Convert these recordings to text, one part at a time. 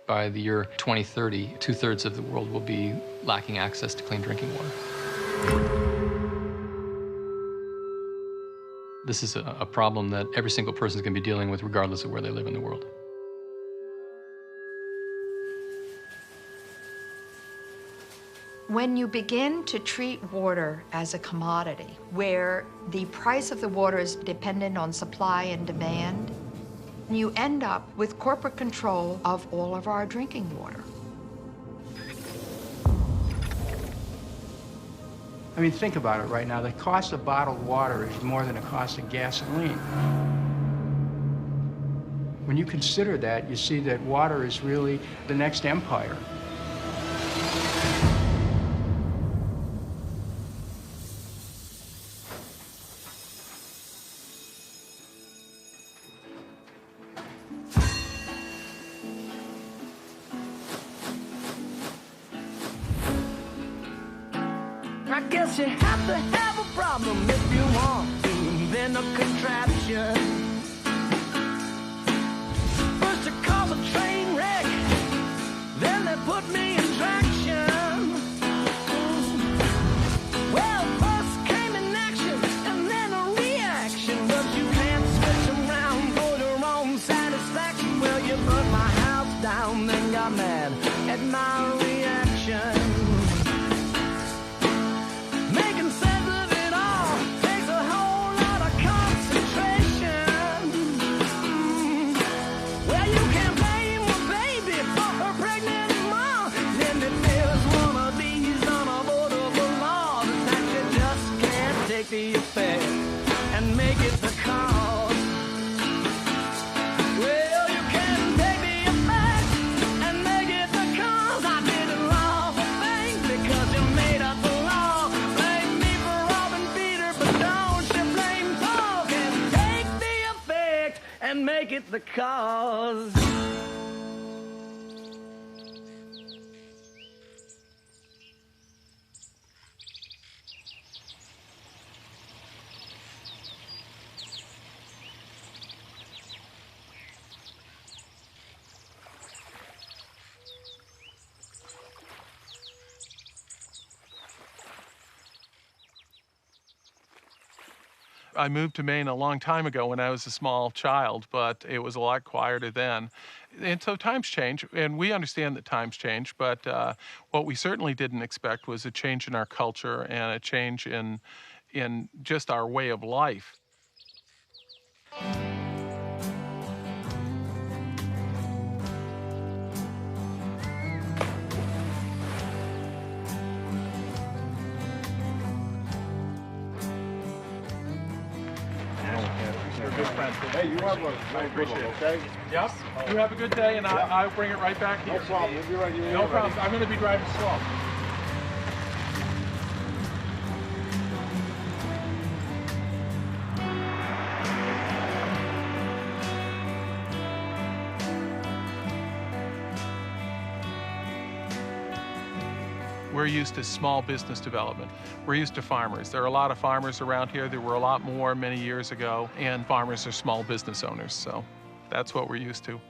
By the year 2030, two-thirds of the world will be lacking access to clean drinking water. This is a problem that every single person is going to be dealing with regardless of where they live in the world. When you begin to treat water as a commodity, where the price of the water is dependent on supply and demand, you end up with corporate control of all of our drinking water. I mean, think about it right now. The cost of bottled water is more than the cost of gasoline. When you consider that, you see that water is really the next empire. I guess you have to have a problem if you want to invent a contraption. First it caused a train wreck, then they put me in traction. Well, first came inaction and then a reaction, but you can't switch around for your own satisfaction. Well, you burnt my house down, then got mad at my reaction. The effect and make it the cause. Well, you can take the effect and make it the cause. I didn't love a thing because you made up the law. Blame me for robbing Peter, but don't you blame Paul. Can take the effect and make it the cause. I moved to Maine a long time ago when I was a small child, but it was a lot quieter then. And so times change, and we understand that times change, but what we certainly didn't expect was a change in our culture and a change in just our way of life. Good friends. Hey, you have I appreciate it. okay? Yes. You have a good day, and I'll bring it right back here. No problem. We'll be right here. No problem. I'm going to be driving slow. We're used to small business development. We're used to farmers. There are a lot of farmers around here. There were a lot more many years ago, and farmers are small business owners, so that's what we're used to.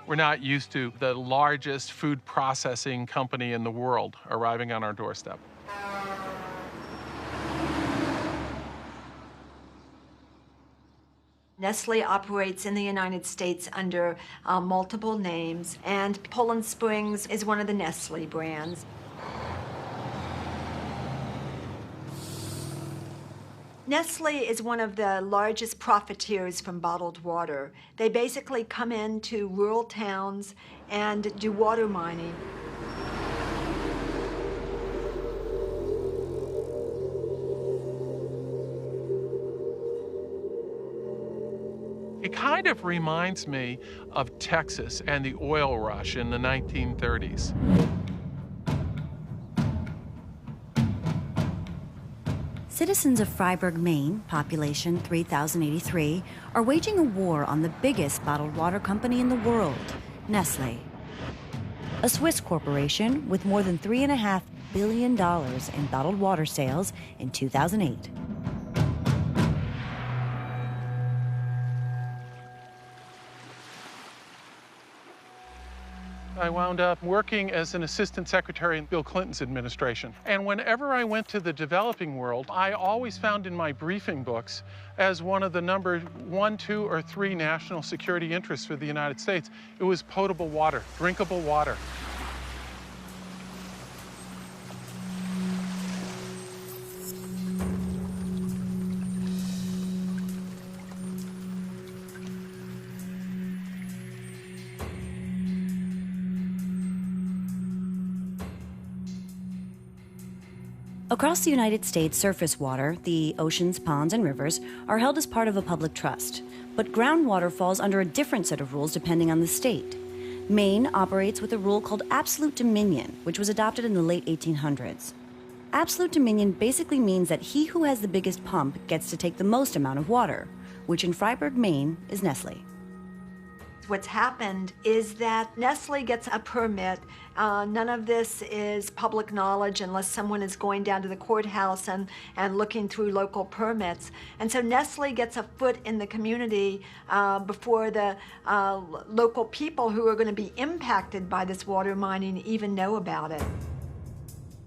We're not used to the largest food processing company in the world arriving on our doorstep. Nestle operates in the United States under multiple names, and Poland Springs is one of the Nestle brands. Nestle is one of the largest profiteers from bottled water. They basically come into rural towns and do water mining. It kind of reminds me of Texas and the oil rush in the 1930s. Citizens of Freiburg, Maine, population 3,083, are waging a war on the biggest bottled water company in the world, Nestle. A Swiss corporation with more than $3.5 billion in bottled water sales in 2008. I wound up working as an assistant secretary in Bill Clinton's administration. And whenever I went to the developing world, I always found in my briefing books as one of the number 1, 2, or 3 national security interests for the United States, it was potable water, drinkable water. Across the United States, surface water, the oceans, ponds, and rivers, are held as part of a public trust. But groundwater falls under a different set of rules depending on the state. Maine operates with a rule called absolute dominion, which was adopted in the late 1800s. Absolute dominion basically means that he who has the biggest pump gets to take the most amount of water, which in Fryeburg, Maine, is Nestle. What's happened is that Nestle gets a permit. None of this is public knowledge unless someone is going down to the courthouse and looking through local permits. And so Nestle gets a foot in the community before the local people who are going to be impacted by this water mining even know about it.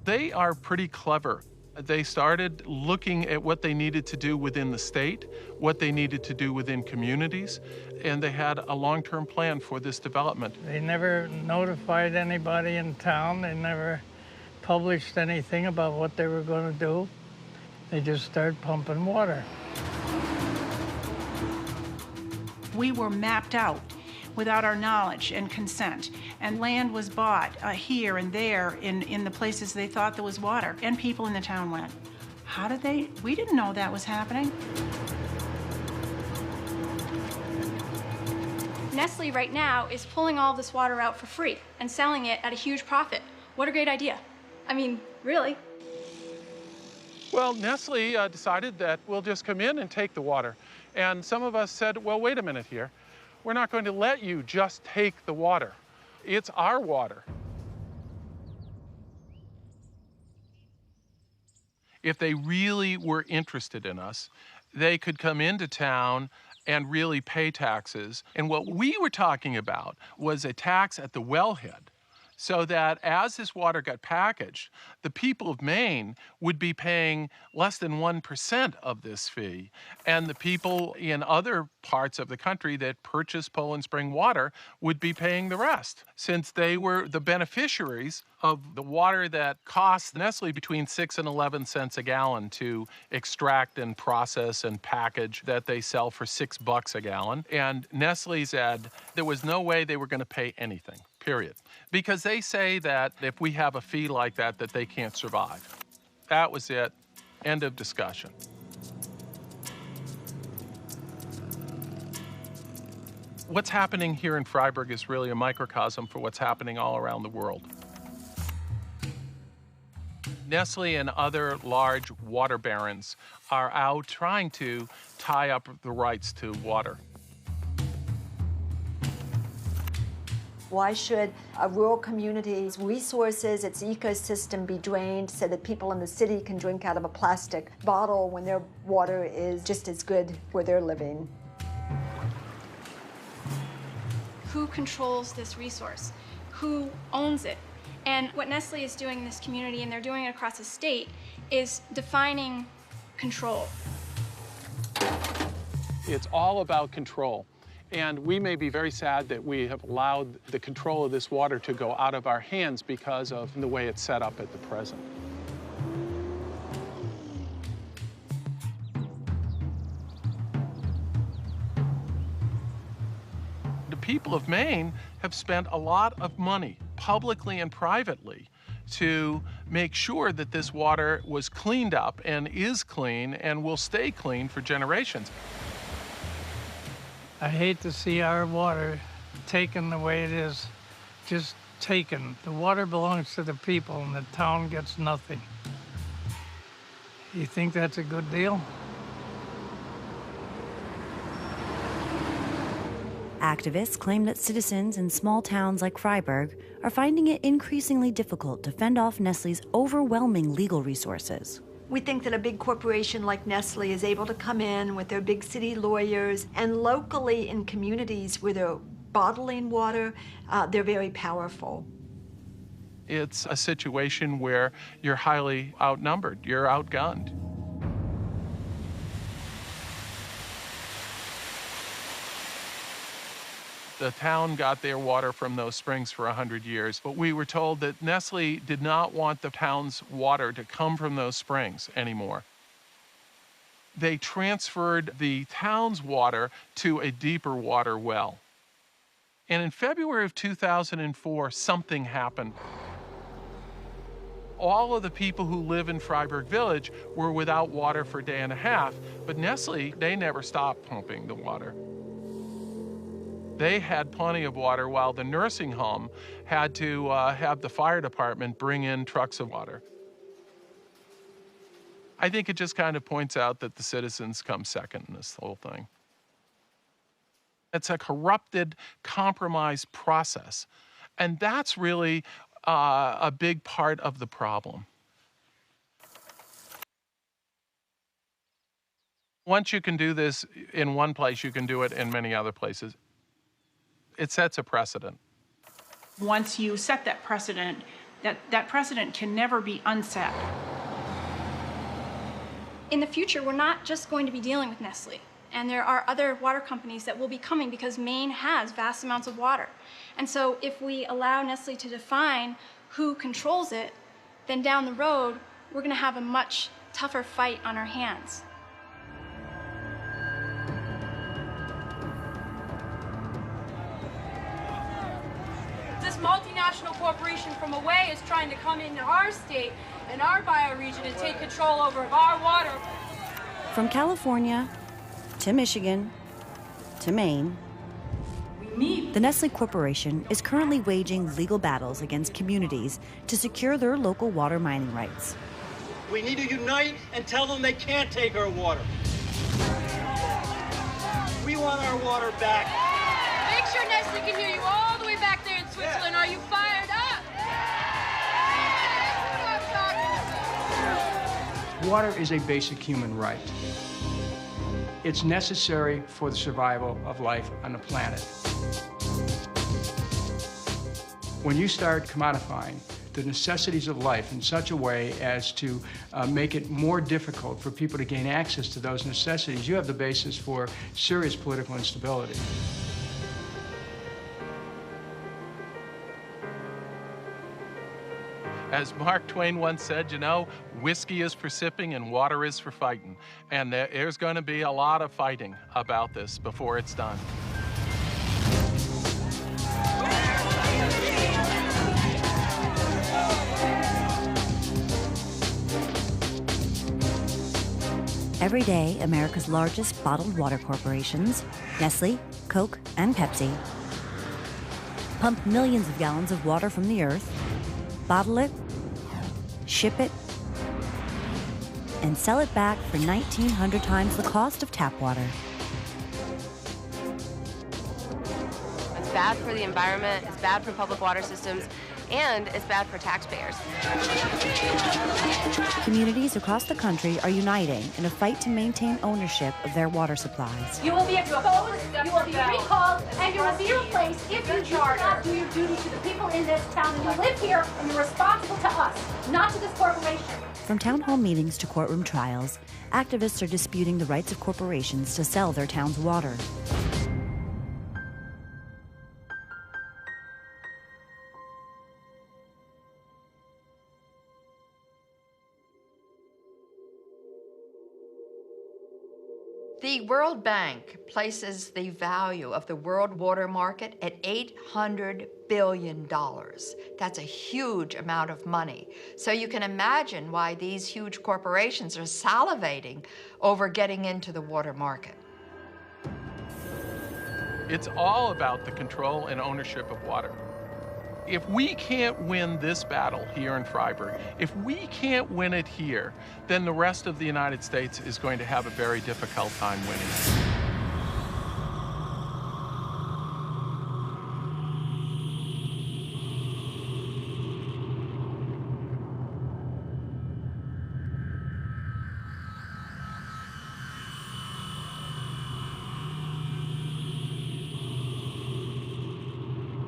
They are pretty clever. They started looking at what they needed to do within the state, what they needed to do within communities, and they had a long-term plan for this development. They never notified anybody in town. They never published anything about what they were going to do. They just started pumping water. We were mapped out without our knowledge and consent, and land was bought here and there in the places they thought there was water, and people in the town went, how did they? We didn't know that was happening. Nestle right now is pulling all this water out for free and selling it at a huge profit. What a great idea. I mean, really. Well, Nestle decided that we'll just come in and take the water. And some of us said, well, wait a minute here. We're not going to let you just take the water. It's our water. If they really were interested in us, they could come into town and really pay taxes. And what we were talking about was a tax at the wellhead, so that as this water got packaged, the people of Maine would be paying less than 1% of this fee, and the people in other parts of the country that purchase Poland Spring water would be paying the rest, since they were the beneficiaries of the water that costs Nestle between 6 and 11 cents a gallon to extract and process and package, that they sell for $6 a gallon. And Nestle said there was no way they were going to pay anything. Period. Because they say that if we have a fee like that, that they can't survive. That was it. End of discussion. What's happening here in Fryeburg is really a microcosm for what's happening all around the world. Nestle and other large water barons are out trying to tie up the rights to water. Why should a rural community's resources, its ecosystem be drained so that people in the city can drink out of a plastic bottle when their water is just as good where they're living? Who controls this resource? Who owns it? And what Nestle is doing in this community, and they're doing it across the state, is defining control. It's all about control. And we may be very sad that we have allowed the control of this water to go out of our hands because of the way it's set up at the present. The people of Maine have spent a lot of money, publicly and privately, to make sure that this water was cleaned up and is clean and will stay clean for generations. I hate to see our water taken the way it is, just taken. The water belongs to the people and the town gets nothing. You think that's a good deal? Activists claim that citizens in small towns like Fryeburg are finding it increasingly difficult to fend off Nestle's overwhelming legal resources. We think that a big corporation like Nestle is able to come in with their big city lawyers and locally in communities where they're bottling water, they're very powerful. It's a situation where you're highly outnumbered, you're outgunned. The town got their water from those springs for 100 years, but we were told that Nestle did not want the town's water to come from those springs anymore. They transferred the town's water to a deeper water well. And in February of 2004, something happened. All of the people who live in Freiburg Village were without water for a day and a half, but Nestle, they never stopped pumping the water. They had plenty of water while the nursing home had to have the fire department bring in trucks of water. I think it just kind of points out that the citizens come second in this whole thing. It's a corrupted, compromised process. And that's really a big part of the problem. Once you can do this in one place, you can do it in many other places. It sets a precedent. Once you set that precedent, that precedent can never be unset. In the future, we're not just going to be dealing with Nestle. And there are other water companies that will be coming because Maine has vast amounts of water. And so if we allow Nestle to define who controls it, then down the road, we're going to have a much tougher fight on our hands. This multinational corporation from away is trying to come into our state and our bioregion and take control over our water. From California to Michigan to Maine, the Nestle Corporation is currently waging legal battles against communities to secure their local water mining rights. We need to unite and tell them they can't take our water. We want our water back. Make sure Nestle can hear you all the way back there in Switzerland. Are you fired up? Water is a basic human right. It's necessary for the survival of life on the planet. When you start commodifying the necessities of life in such a way as to make it more difficult for people to gain access to those necessities, you have the basis for serious political instability. As Mark Twain once said, you know, whiskey is for sipping and water is for fighting. And there's going to be a lot of fighting about this before it's done. Every day, America's largest bottled water corporations, Nestle, Coke, and Pepsi, pump millions of gallons of water from the earth, bottle it, ship it, and sell it back for 1,900 times the cost of tap water. It's bad for the environment, it's bad for public water systems, and it's bad for taxpayers. Communities across the country are uniting in a fight to maintain ownership of their water supplies. You will be exposed, you will be recalled, and you will be replaced if you do not do your duty to the people in this town. And you live here, and you're responsible to us, not to this corporation. From town hall meetings to courtroom trials, activists are disputing the rights of corporations to sell their town's water. The World Bank places the value of the world water market at $800 billion. That's a huge amount of money. So you can imagine why these huge corporations are salivating over getting into the water market. It's all about the control and ownership of water. If we can't win this battle here in Freiburg, if we can't win it here, then the rest of the United States is going to have a very difficult time winning.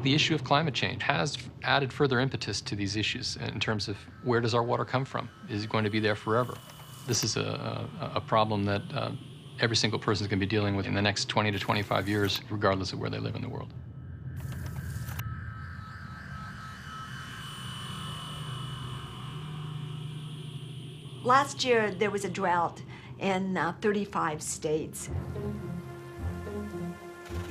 The issue of climate change has added further impetus to these issues in terms of where does our water come from? Is it going to be there forever? This is a problem that every single person is going to be dealing with in the next 20 to 25 years, regardless of where they live in the world. Last year, there was a drought in 35 states.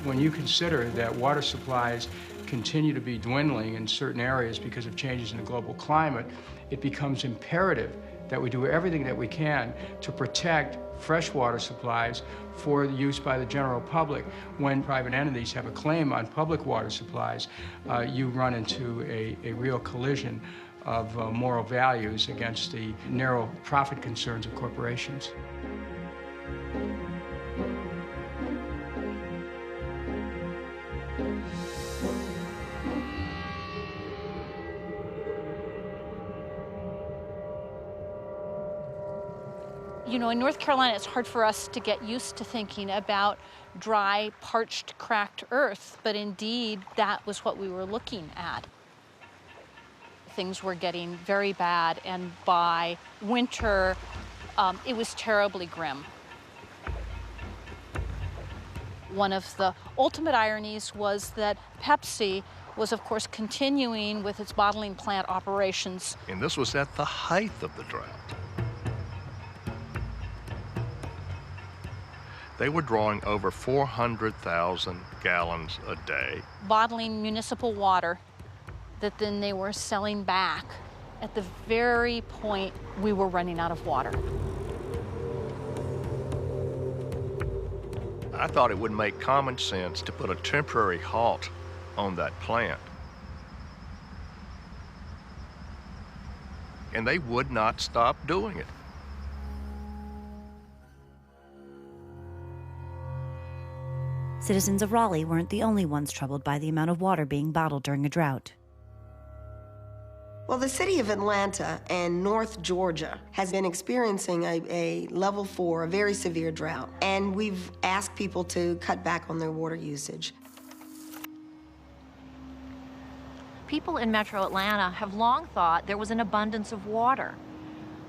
When you consider that water supplies continue to be dwindling in certain areas because of changes in the global climate, it becomes imperative that we do everything that we can to protect freshwater supplies for use by the general public. When private entities have a claim on public water supplies, you run into a real collision of moral values against the narrow profit concerns of corporations. You know, in North Carolina, it's hard for us to get used to thinking about dry, parched, cracked earth, but indeed, that was what we were looking at. Things were getting very bad, and by winter, it was terribly grim. One of the ultimate ironies was that Pepsi was, of course, continuing with its bottling plant operations. And this was at the height of the drought. They were drawing over 400,000 gallons a day. Bottling municipal water that then they were selling back at the very point we were running out of water. I thought it would make common sense to put a temporary halt on that plant. And they would not stop doing it. Citizens of Raleigh weren't the only ones troubled by the amount of water being bottled during a drought. Well, the city of Atlanta and North Georgia has been experiencing a level 4, a very severe drought, and we've asked people to cut back on their water usage. People in Metro Atlanta have long thought there was an abundance of water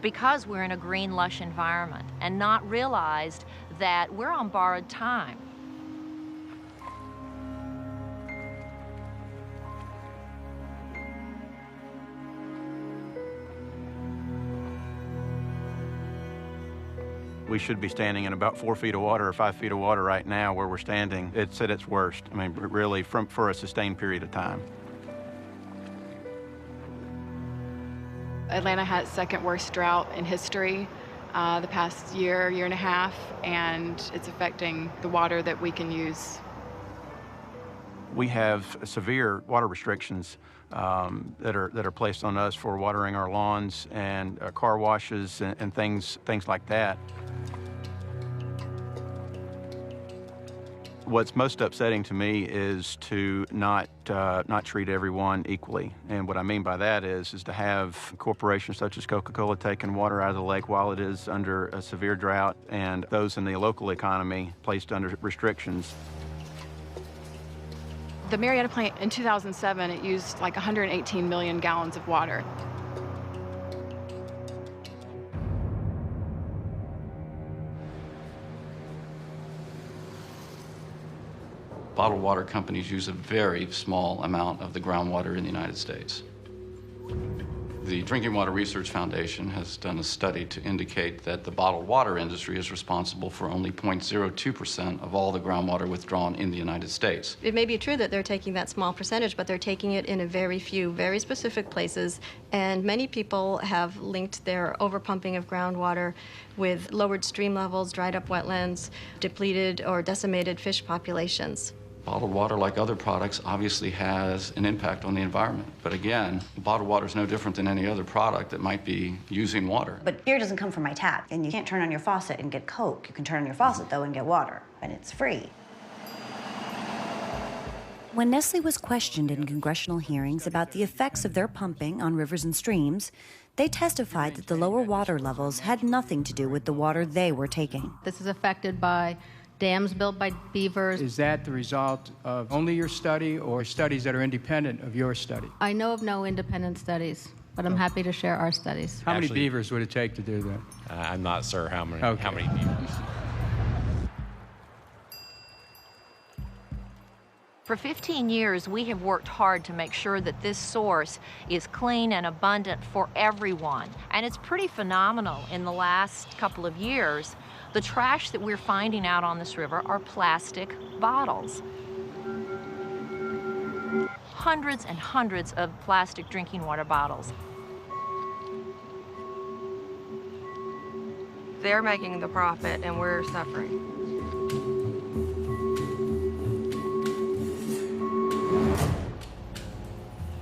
because we're in a green, lush environment, and not realized that we're on borrowed time. We should be standing in about 4 feet of water or 5 feet of water right now where we're standing. It's at its worst. I mean, really, for a sustained period of time. Atlanta had its second worst drought in history the past year and a half, and it's affecting the water that we can use. We have severe water restrictions that are placed on us for watering our lawns and car washes and things like that. What's most upsetting to me is to not treat everyone equally. And what I mean by that is to have corporations such as Coca-Cola taking water out of the lake while it is under a severe drought, and those in the local economy placed under restrictions. The Marietta plant in 2007, it used like 118 million gallons of water. Bottled water companies use a very small amount of the groundwater in the United States. The Drinking Water Research Foundation has done a study to indicate that the bottled water industry is responsible for only 0.02% of all the groundwater withdrawn in the United States. It may be true that they're taking that small percentage, but they're taking it in a very few, very specific places, and many people have linked their overpumping of groundwater with lowered stream levels, dried up wetlands, depleted or decimated fish populations. Bottled water, like other products, obviously has an impact on the environment. But again, bottled water is no different than any other product that might be using water. But beer doesn't come from my tap, and you can't turn on your faucet and get Coke. You can turn on your faucet, though, and get water, and it's free. When Nestle was questioned in congressional hearings about the effects of their pumping on rivers and streams, they testified that the lower water levels had nothing to do with the water they were taking. This is affected by dams built by beavers. Is that the result of only your study or studies that are independent of your study? I know of no independent studies, but I'm happy to share our studies. How many beavers would it take to do that? I'm not sure how many beavers. For 15 years, we have worked hard to make sure that this source is clean and abundant for everyone. And it's pretty phenomenal in the last couple of years. The trash that we're finding out on this river are plastic bottles. Hundreds and hundreds of plastic drinking water bottles. They're making the profit and we're suffering.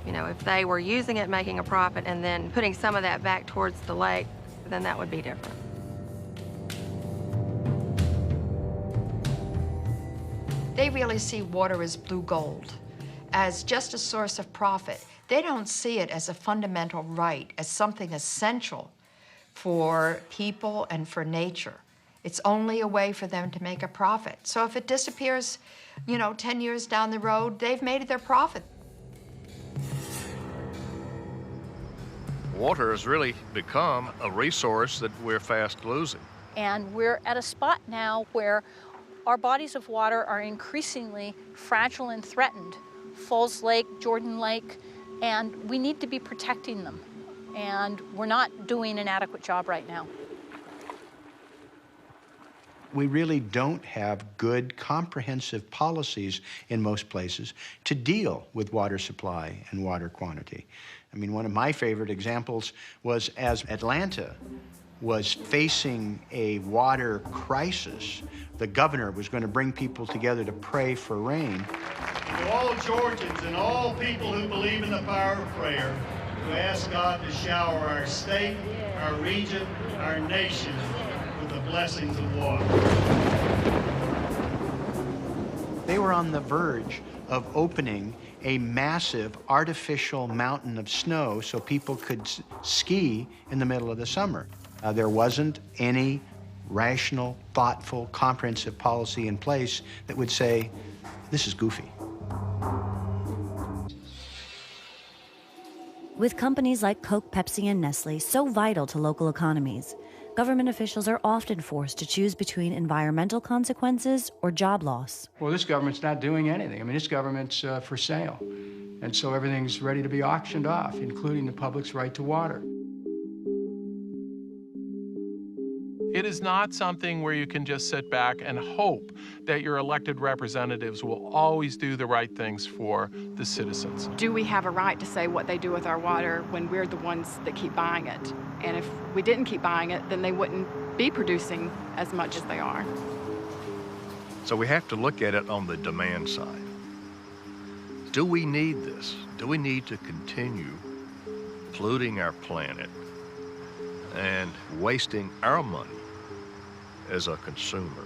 You know, if they were using it, making a profit, and then putting some of that back towards the lake, then that would be different. They really see water as blue gold, as just a source of profit. They don't see it as a fundamental right, as something essential for people and for nature. It's only a way for them to make a profit. So if it disappears, 10 years down the road, they've made their profit. Water has really become a resource that we're fast losing. And we're at a spot now where our bodies of water are increasingly fragile and threatened. Falls Lake, Jordan Lake, and we need to be protecting them. And we're not doing an adequate job right now. We really don't have good, comprehensive policies in most places to deal with water supply and water quantity. I mean, one of my favorite examples was as Atlanta was facing a water crisis, the governor was going to bring people together to pray for rain. To all Georgians and all people who believe in the power of prayer, who ask God to shower our state, our region, our nation with the blessings of water. They were on the verge of opening a massive artificial mountain of snow so people could ski in the middle of the summer. There wasn't any rational, thoughtful, comprehensive policy in place that would say, this is goofy. With companies like Coke, Pepsi, and Nestle so vital to local economies, government officials are often forced to choose between environmental consequences or job loss. Well, this government's not doing anything. I mean, this government's for sale. And so everything's ready to be auctioned off, including the public's right to water. It is not something where you can just sit back and hope that your elected representatives will always do the right things for the citizens. Do we have a right to say what they do with our water when we're the ones that keep buying it? And if we didn't keep buying it, then they wouldn't be producing as much as they are. So we have to look at it on the demand side. Do we need this? Do we need to continue polluting our planet and wasting our money as a consumer?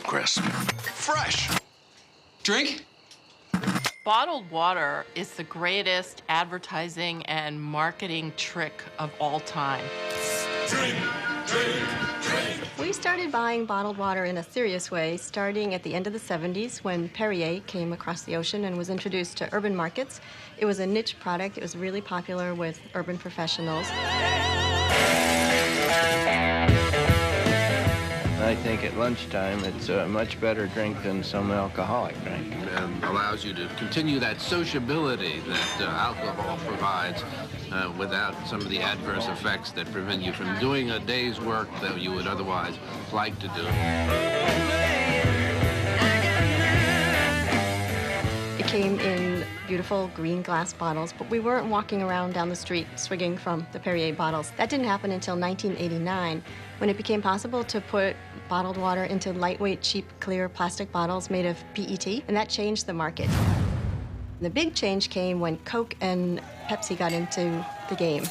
Crisp. Fresh. Drink? Bottled water is the greatest advertising and marketing trick of all time. Drink, drink, drink. We started buying bottled water in a serious way starting at the end of the 70s when Perrier came across the ocean and was introduced to urban markets. It was a niche product. It was really popular with urban professionals. I think at lunchtime it's a much better drink than some alcoholic drink. And allows you to continue that sociability that alcohol provides without some of the adverse effects that prevent you from doing a day's work that you would otherwise like to do. It came in beautiful green glass bottles, but we weren't walking around down the street swigging from the Perrier bottles. That didn't happen until 1989, when it became possible to put bottled water into lightweight, cheap, clear plastic bottles made of PET, and that changed the market. The big change came when Coke and Pepsi got into the game.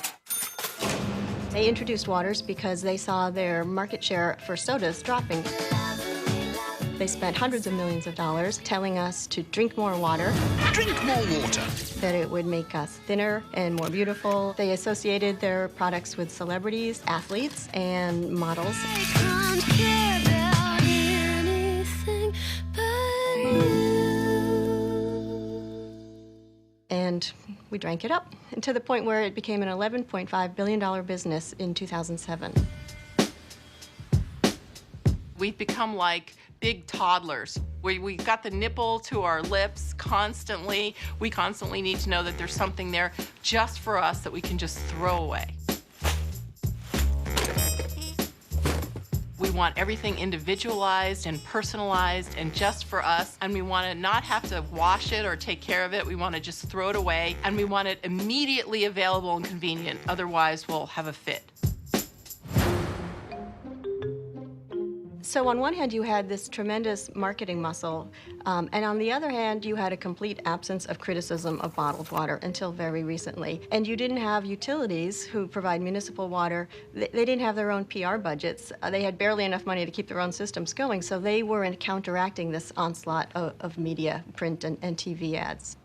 They introduced waters because they saw their market share for sodas dropping. They spent hundreds of millions of dollars telling us to drink more water. Drink more water. That it would make us thinner and more beautiful. They associated their products with celebrities, athletes, and models. And we drank it up, and to the point where it became an $11.5 billion business in 2007. We've become like big toddlers. We've got the nipple to our lips constantly. We constantly need to know that there's something there just for us that we can just throw away. We want everything individualized and personalized and just for us, and we want to not have to wash it or take care of it. We want to just throw it away, and we want it immediately available and convenient. Otherwise, we'll have a fit. So on one hand, you had this tremendous marketing muscle, and on the other hand, you had a complete absence of criticism of bottled water until very recently. And you didn't have utilities who provide municipal water. They didn't have their own PR budgets. They had barely enough money to keep their own systems going, so they were counteracting this onslaught of media, print, and TV ads.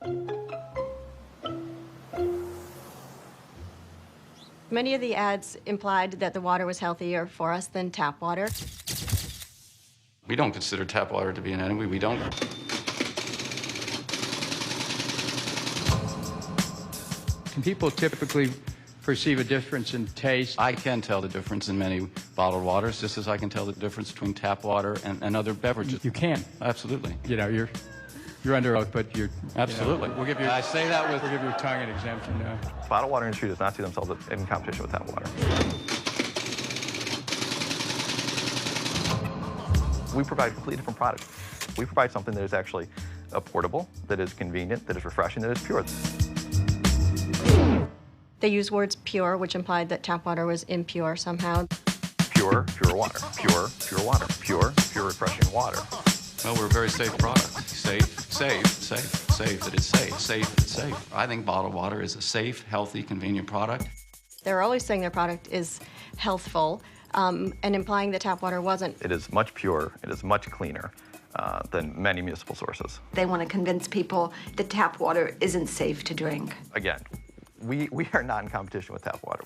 Many of the ads implied that the water was healthier for us than tap water. We don't consider tap water to be an enemy. We don't. Can people typically perceive a difference in taste? I can tell the difference in many bottled waters, just as I can tell the difference between tap water and other beverages. You can. Absolutely. You know, you're under oath, but you're... Absolutely. You know, we'll give you, I say that with... We'll give your tongue an exemption now. Bottled water industry does not see themselves in competition with tap water. We provide a completely different product. We provide something that is actually portable, that is convenient, that is refreshing, that is pure. They used words pure, which implied that tap water was impure somehow. Pure, pure water. Pure, pure water. Pure, pure refreshing water. Well, we're a very safe product. Safe, that it's safe. I think bottled water is a safe, healthy, convenient product. They're always saying their product is healthful, and implying that tap water wasn't. It is much pure, it is much cleaner than many municipal sources. They want to convince people that tap water isn't safe to drink. Again, we are not in competition with tap water.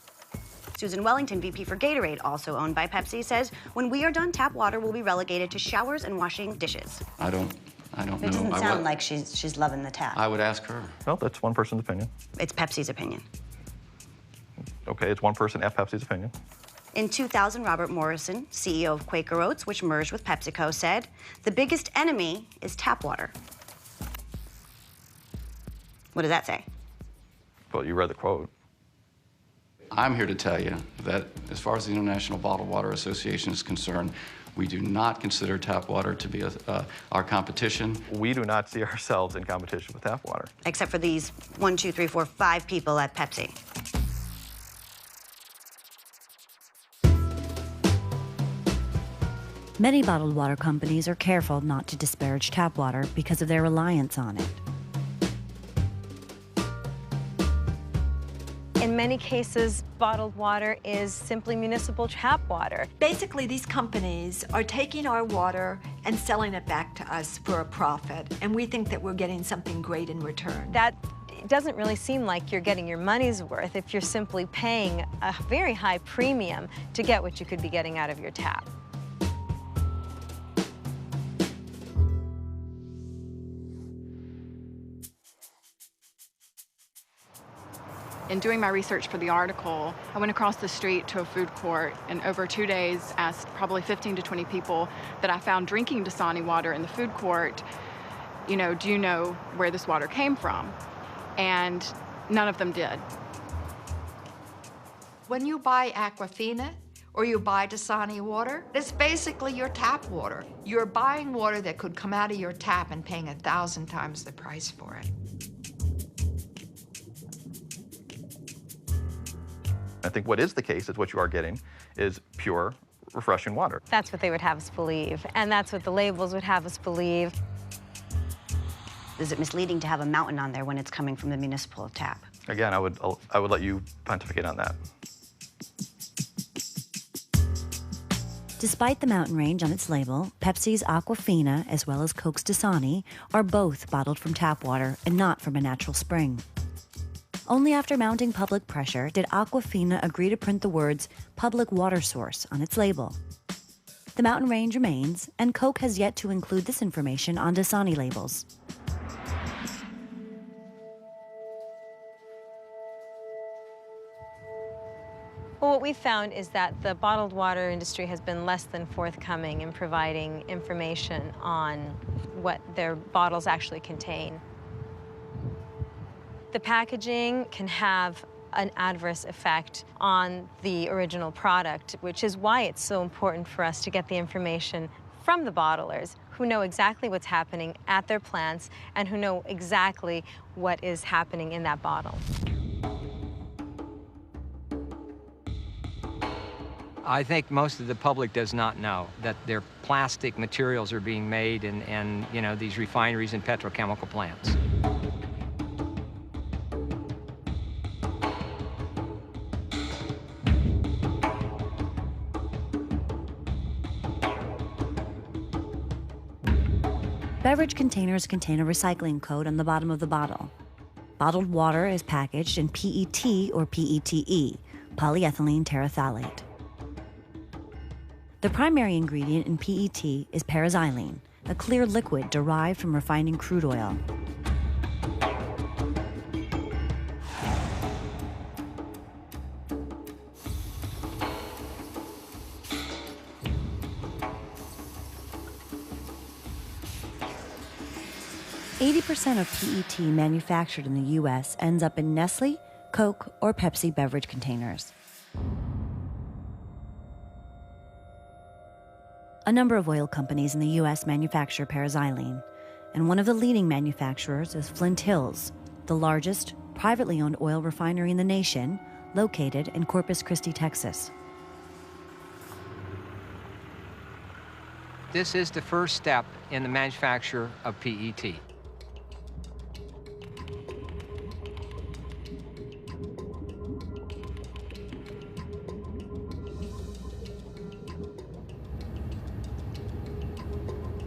Susan Wellington, VP for Gatorade, also owned by Pepsi, says when we are done, tap water will be relegated to showers and washing dishes. I don't know. It doesn't sound like she's loving the tap. I would ask her. Well, that's one person's opinion. It's Pepsi's opinion. Okay, it's one person at Pepsi's opinion. In 2000, Robert Morrison, CEO of Quaker Oats, which merged with PepsiCo, said, "The biggest enemy is tap water." What does that say? Well, you read the quote. I'm here to tell you that as far as the International Bottled Water Association is concerned, we do not consider tap water to be our competition. We do not see ourselves in competition with tap water. Except for these 1, 2, 3, 4, 5 people at Pepsi. Many bottled water companies are careful not to disparage tap water because of their reliance on it. In many cases, bottled water is simply municipal tap water. Basically, these companies are taking our water and selling it back to us for a profit, and we think that we're getting something great in return. That doesn't really seem like you're getting your money's worth if you're simply paying a very high premium to get what you could be getting out of your tap. In doing my research for the article, I went across the street to a food court and over 2 days asked probably 15 to 20 people that I found drinking Dasani water in the food court, you know, do you know where this water came from? And none of them did. When you buy Aquafina or you buy Dasani water, it's basically your tap water. You're buying water that could come out of your tap and paying 1,000 times the price for it. I think what is the case is what you are getting is pure, refreshing water. That's what they would have us believe, and that's what the labels would have us believe. Is it misleading to have a mountain on there when it's coming from the municipal tap? Again, I would let you pontificate on that. Despite the mountain range on its label, Pepsi's Aquafina, as well as Coke's Dasani, are both bottled from tap water and not from a natural spring. Only after mounting public pressure did Aquafina agree to print the words public water source on its label. The mountain range remains, and Coke has yet to include this information on Dasani labels. Well, what we found is that the bottled water industry has been less than forthcoming in providing information on what their bottles actually contain. The packaging can have an adverse effect on the original product, which is why it's so important for us to get the information from the bottlers who know exactly what's happening at their plants and who know exactly what is happening in that bottle. I think most of the public does not know that their plastic materials are being made in you know, these refineries and petrochemical plants. Beverage containers contain a recycling code on the bottom of the bottle. Bottled water is packaged in PET or PETE, polyethylene terephthalate. The primary ingredient in PET is paraxylene, a clear liquid derived from refining crude oil. % of PET manufactured in the U.S. ends up in Nestle, Coke, or Pepsi beverage containers. A number of oil companies in the U.S. manufacture paraxylene, and one of the leading manufacturers is Flint Hills, the largest privately owned oil refinery in the nation, located in Corpus Christi, Texas. This is the first step in the manufacture of PET.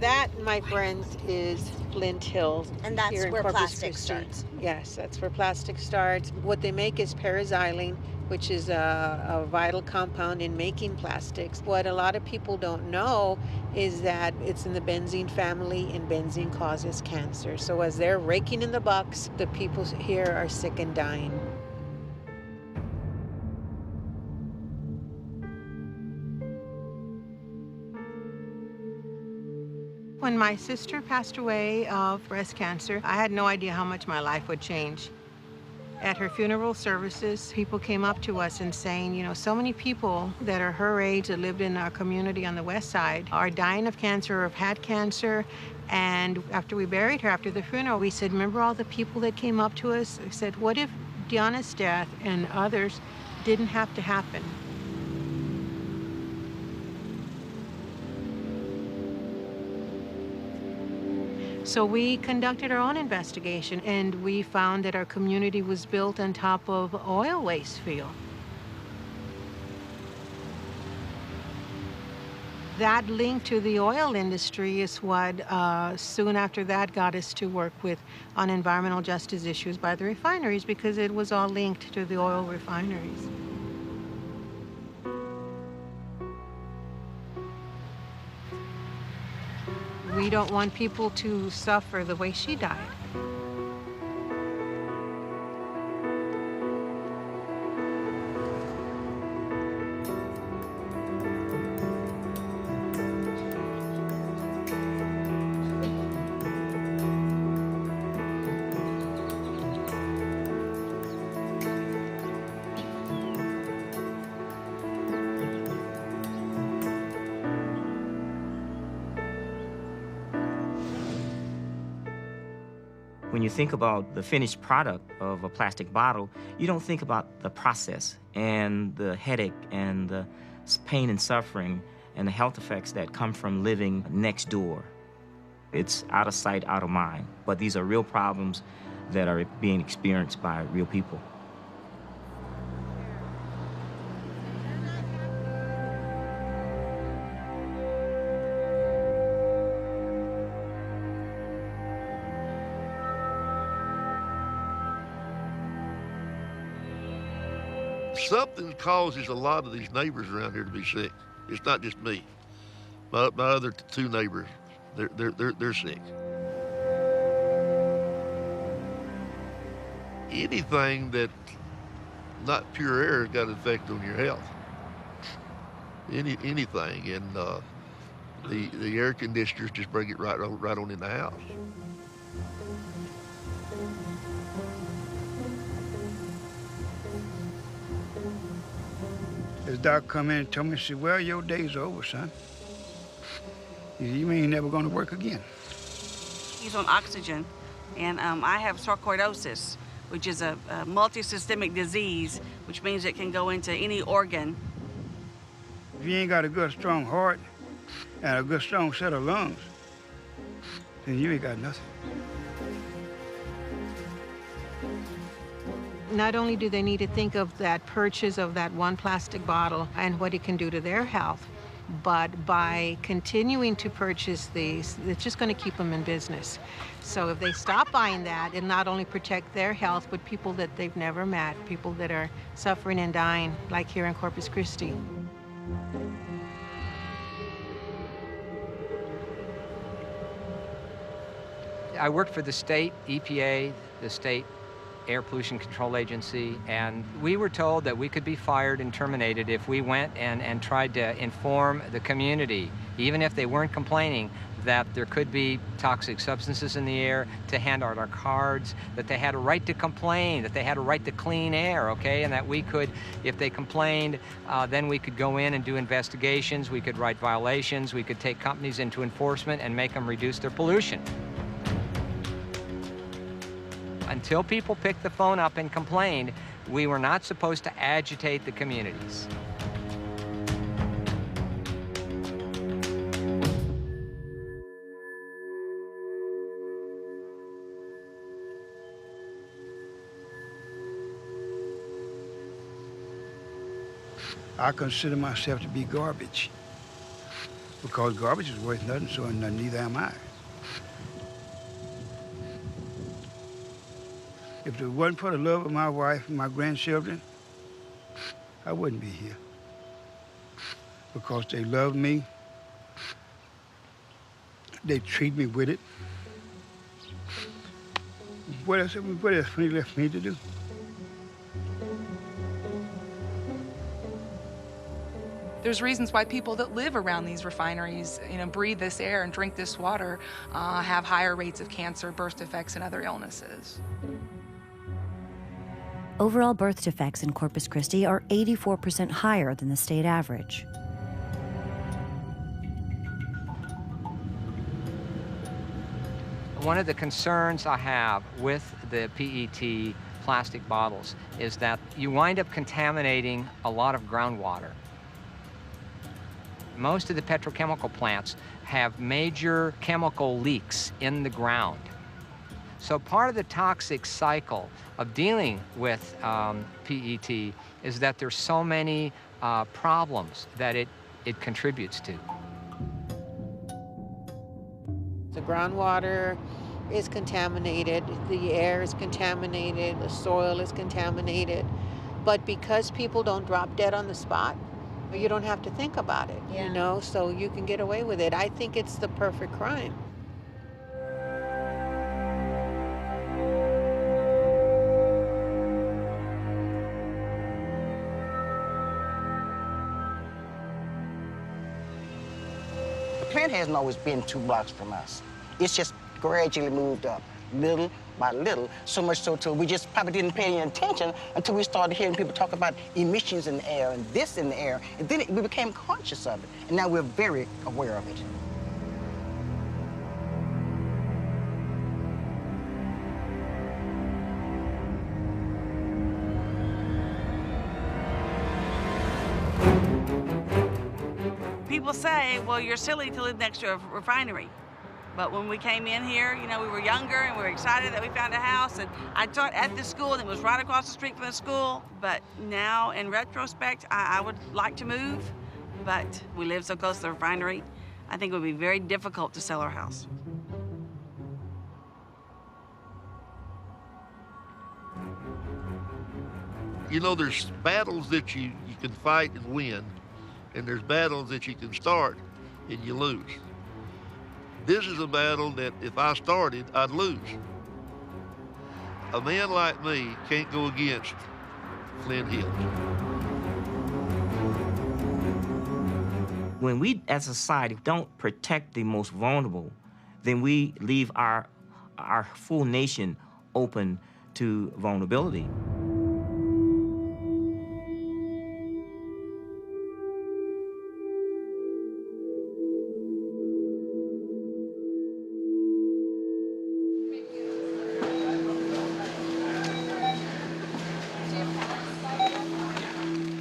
That, my friends, is Flint Hills. And that's here in where Corpus plastic Christi. starts. Yes, that's where plastic starts. What they make is paraxylene, which is a vital compound in making plastics. What a lot of people don't know is that it's in the benzene family, and benzene causes cancer. So as they're raking in the bucks, the people here are sick and dying. When my sister passed away of breast cancer, I had no idea how much my life would change. At her funeral services, people came up to us and saying, you know, so many people that are her age that lived in our community on the west side are dying of cancer or have had cancer. And after we buried her, after the funeral, we said, remember all the people that came up to us? We said, what if Deanna's death and others didn't have to happen? So we conducted our own investigation, and we found that our community was built on top of oil waste field. That link to the oil industry is what soon after that got us to work on environmental justice issues by the refineries, because it was all linked to the oil refineries. We don't want people to suffer the way she died. When you think about the finished product of a plastic bottle, you don't think about the process and the headache and the pain and suffering and the health effects that come from living next door. It's out of sight, out of mind. But these are real problems that are being experienced by real people. Something causes a lot of these neighbors around here to be sick. It's not just me. My other two neighbors, they're sick. Anything that's not pure air has got an effect on your health. Anything, and the air conditioners just bring it right on in the house. This doc come in and told me, he said, well, your day's over, son. He said, you ain't never gonna work again. He's on oxygen, and I have sarcoidosis, which is a multisystemic disease, which means it can go into any organ. If you ain't got a good, strong heart and a good, strong set of lungs, then you ain't got nothing. Not only do they need to think of that purchase of that one plastic bottle and what it can do to their health, but by continuing to purchase these, it's just going to keep them in business. So if they stop buying that, it'll not only protect their health, but people that they've never met, people that are suffering and dying, like here in Corpus Christi. I worked for the state EPA, the state Air Pollution Control Agency, and we were told that we could be fired and terminated if we went and tried to inform the community, even if they weren't complaining, that there could be toxic substances in the air, to hand out our cards, that they had a right to complain, that they had a right to clean air, okay, and that we could, if they complained, then we could go in and do investigations, we could write violations, we could take companies into enforcement and make them reduce their pollution. Until people picked the phone up and complained, we were not supposed to agitate the communities. I consider myself to be garbage, because garbage is worth nothing, so neither am I. If it wasn't for the love of my wife and my grandchildren, I wouldn't be here. Because they love me, they treat me with it. What else left me to do? There's reasons why people that live around these refineries, breathe this air and drink this water, have higher rates of cancer, birth defects, and other illnesses. Overall birth defects in Corpus Christi are 84% higher than the state average. One of the concerns I have with the PET plastic bottles is that you wind up contaminating a lot of groundwater. Most of the petrochemical plants have major chemical leaks in the ground. So part of the toxic cycle of dealing with PET is that there's so many problems that it contributes to. The groundwater is contaminated, the air is contaminated, the soil is contaminated. But because people don't drop dead on the spot, you don't have to think about it, so you can get away with it. I think it's the perfect crime. The plant hasn't always been 2 blocks from us. It's just gradually moved up, little by little, so much so till we just probably didn't pay any attention until we started hearing people talk about emissions in the air and this in the air, and then we became conscious of it, and now we're very aware of it. People say, well, you're silly to live next to a refinery. But when we came in here, we were younger and we were excited that we found a house. And I taught at the school and it was right across the street from the school. But now, in retrospect, I would like to move. But we live so close to the refinery, I think it would be very difficult to sell our house. You know, there's battles that you can fight and win, and there's battles that you can start and you lose. This is a battle that if I started, I'd lose. A man like me can't go against Flint Hills. When we as a society don't protect the most vulnerable, then we leave our full nation open to vulnerability.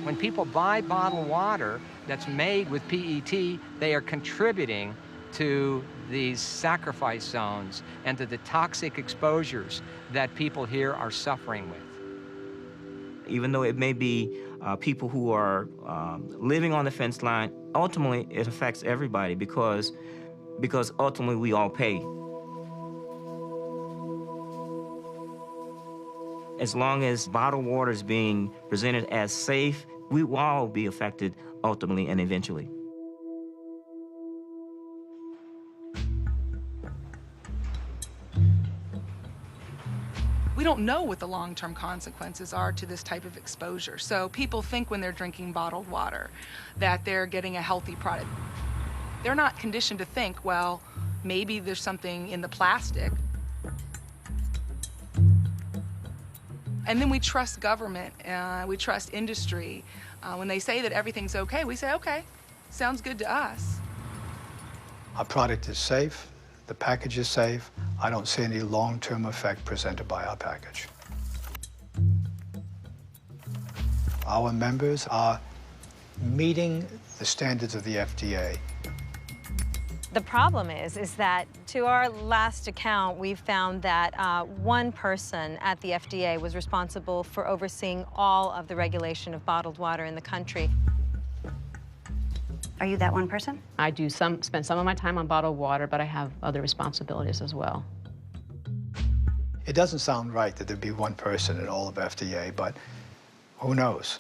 When people buy bottled water that's made with PET, they are contributing to these sacrifice zones and to the toxic exposures that people here are suffering with. Even though it may be people who are living on the fence line, ultimately it affects everybody because ultimately we all pay. As long as bottled water is being presented as safe, we will all be affected ultimately and eventually. We don't know what the long-term consequences are to this type of exposure. So people think when they're drinking bottled water that they're getting a healthy product. They're not conditioned to think, well, maybe there's something in the plastic. And then we trust government, we trust industry. When they say that everything's okay, we say, okay, sounds good to us. Our product is safe, the package is safe. I don't see any long-term effect presented by our package. Our members are meeting the standards of the FDA. The problem is that to our last account, we found that one person at the FDA was responsible for overseeing all of the regulation of bottled water in the country. Are you that one person? I do spend some of my time on bottled water, but I have other responsibilities as well. It doesn't sound right that there'd be one person in all of FDA, but who knows?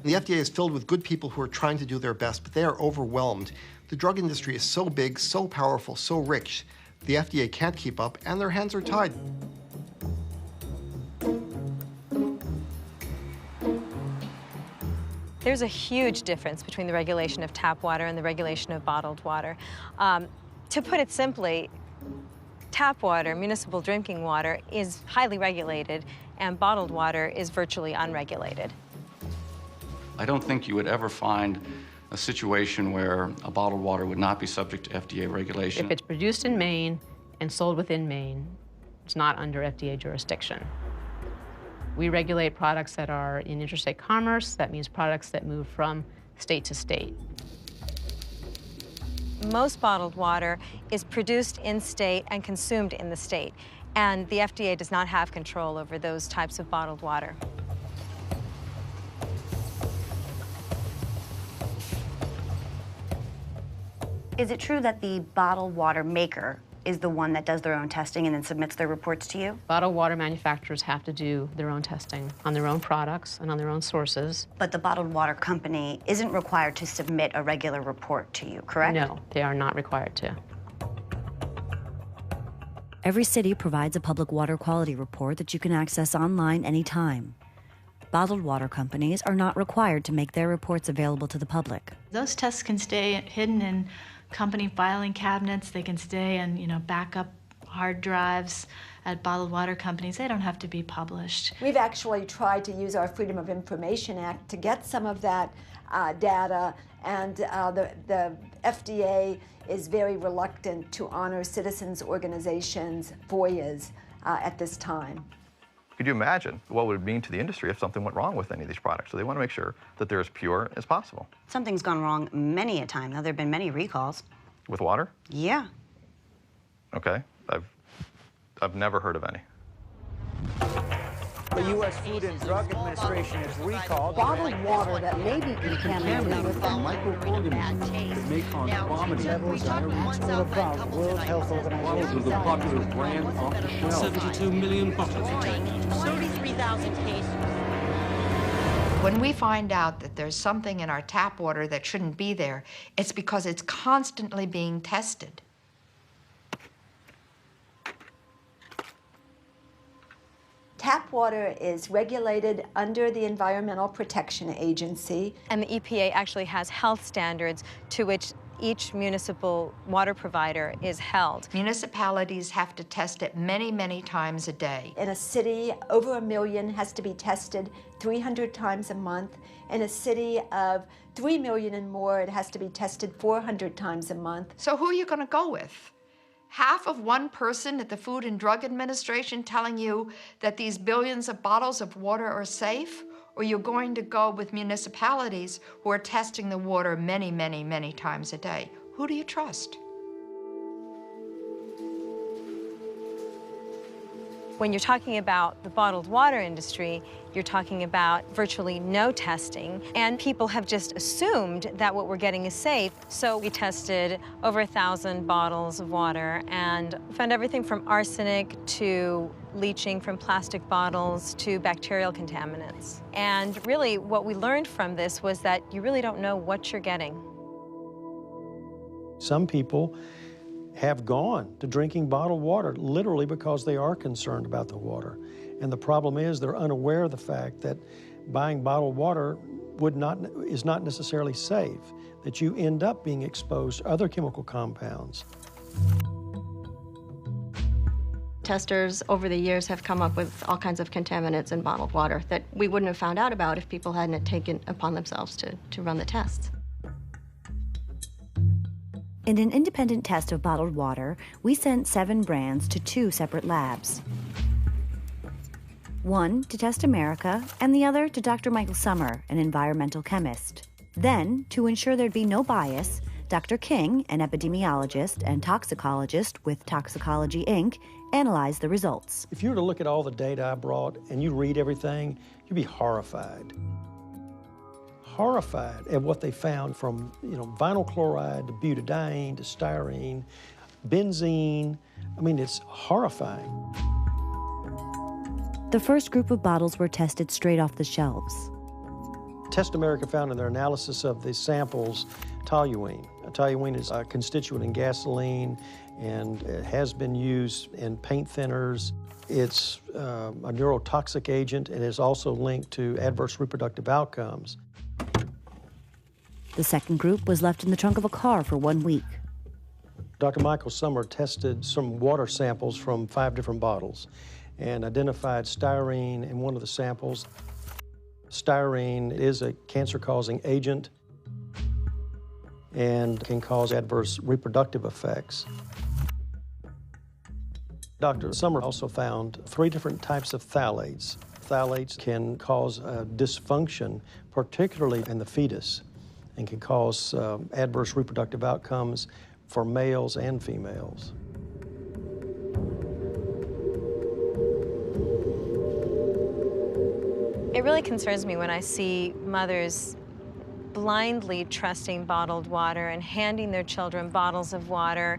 The FDA is filled with good people who are trying to do their best, but they are overwhelmed. The drug industry is so big, so powerful, so rich, the FDA can't keep up, and their hands are tied. There's a huge difference between the regulation of tap water and the regulation of bottled water. To put it simply, tap water, municipal drinking water, is highly regulated, and bottled water is virtually unregulated. I don't think you would ever find a situation where a bottled water would not be subject to FDA regulation. If it's produced in Maine and sold within Maine, it's not under FDA jurisdiction. We regulate products that are in interstate commerce. That means products that move from state to state. Most bottled water is produced in-state and consumed in the state, and the FDA does not have control over those types of bottled water. Is it true that the bottled water maker is the one that does their own testing and then submits their reports to you? Bottled water manufacturers have to do their own testing on their own products and on their own sources. But the bottled water company isn't required to submit a regular report to you, correct? No, they are not required to. Every city provides a public water quality report that you can access online anytime. Bottled water companies are not required to make their reports available to the public. Those tests can stay hidden in company filing cabinets. They can stay in, backup hard drives at bottled water companies. They don't have to be published. We've actually tried to use our Freedom of Information Act to get some of that data, and the FDA is very reluctant to honor citizens' organizations' FOIAs at this time. Could you imagine what would it mean to the industry if something went wrong with any of these products? So they want to make sure that they're as pure as possible. Something's gone wrong many a time. Now, there have been many recalls. With water? Yeah. Okay. I've never heard of any. The U.S. Food and Drug Administration has recalled bottled water that may be contaminated with microorganisms that may cause vomiting levels that reach or above World Health Organization. Of the popular brand off the shelf. 72 million bottles detected. 33,000 cases. When we find out that there's something in our tap water that shouldn't be there, it's because it's constantly being tested. Tap water is regulated under the Environmental Protection Agency. And the EPA actually has health standards to which each municipal water provider is held. Municipalities have to test it many, many times a day. In a city, over 1 million has to be tested 300 times a month. In a city of 3 million and more, it has to be tested 400 times a month. So who are you going to go with? Half of one person at the Food and Drug Administration telling you that these billions of bottles of water are safe? Or you're going to go with municipalities who are testing the water many, many, many times a day? Who do you trust? When you're talking about the bottled water industry, you're talking about virtually no testing, and people have just assumed that what we're getting is safe. So we tested over 1,000 bottles of water and found everything from arsenic to leaching from plastic bottles to bacterial contaminants. And really what we learned from this was that you really don't know what you're getting. Some people have gone to drinking bottled water literally because they are concerned about the water. And the problem is they're unaware of the fact that buying bottled water is not necessarily safe, that you end up being exposed to other chemical compounds. Testers over the years have come up with all kinds of contaminants in bottled water that we wouldn't have found out about if people hadn't taken upon themselves to run the tests. In an independent test of bottled water, we sent 7 brands to 2 separate labs. One to Test America, and the other to Dr. Michael Sommer, an environmental chemist. Then, to ensure there'd be no bias, Dr. King, an epidemiologist and toxicologist with Toxicology, Inc., analyzed the results. If you were to look at all the data I brought and you read everything, you'd be horrified. Horrified at what they found from, vinyl chloride to butadiene to styrene, benzene. I mean, it's horrifying. The first group of bottles were tested straight off the shelves. Test America found in their analysis of the samples toluene. Toluene is a constituent in gasoline and it has been used in paint thinners. It's a neurotoxic agent and is also linked to adverse reproductive outcomes. The second group was left in the trunk of a car for 1 week. Dr. Michael Sommer tested some water samples from 5 different bottles and identified styrene in one of the samples. Styrene is a cancer-causing agent and can cause adverse reproductive effects. Dr. Sommer also found 3 different types of phthalates. Phthalates can cause dysfunction, particularly in the fetus, and can cause adverse reproductive outcomes for males and females. It really concerns me when I see mothers blindly trusting bottled water and handing their children bottles of water,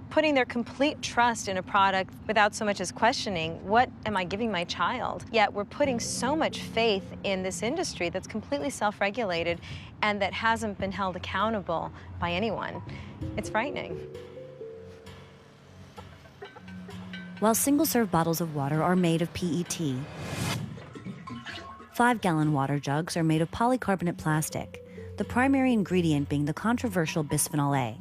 putting their complete trust in a product without so much as questioning, what am I giving my child? Yet we're putting so much faith in this industry that's completely self-regulated and that hasn't been held accountable by anyone. It's frightening. While single-serve bottles of water are made of PET, 5-gallon water jugs are made of polycarbonate plastic, the primary ingredient being the controversial bisphenol A.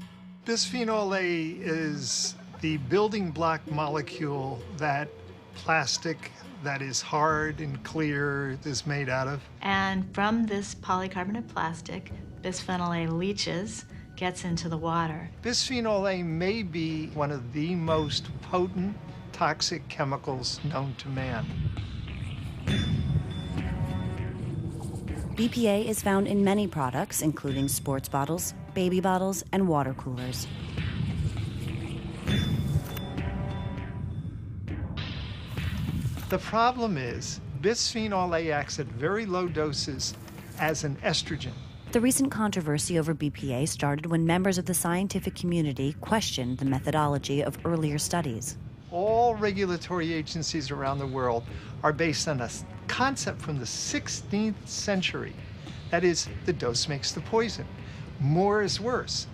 Bisphenol A is the building block molecule that plastic that is hard and clear is made out of. And from this polycarbonate plastic, bisphenol A leaches, gets into the water. Bisphenol A may be one of the most potent toxic chemicals known to man. BPA is found in many products, including sports bottles, baby bottles, and water coolers. The problem is Bisphenol A acts at very low doses as an estrogen. The recent controversy over BPA started when members of the scientific community questioned the methodology of earlier studies. All regulatory agencies around the world are based on a concept from the 16th century. That is, the dose makes the poison. More is worse.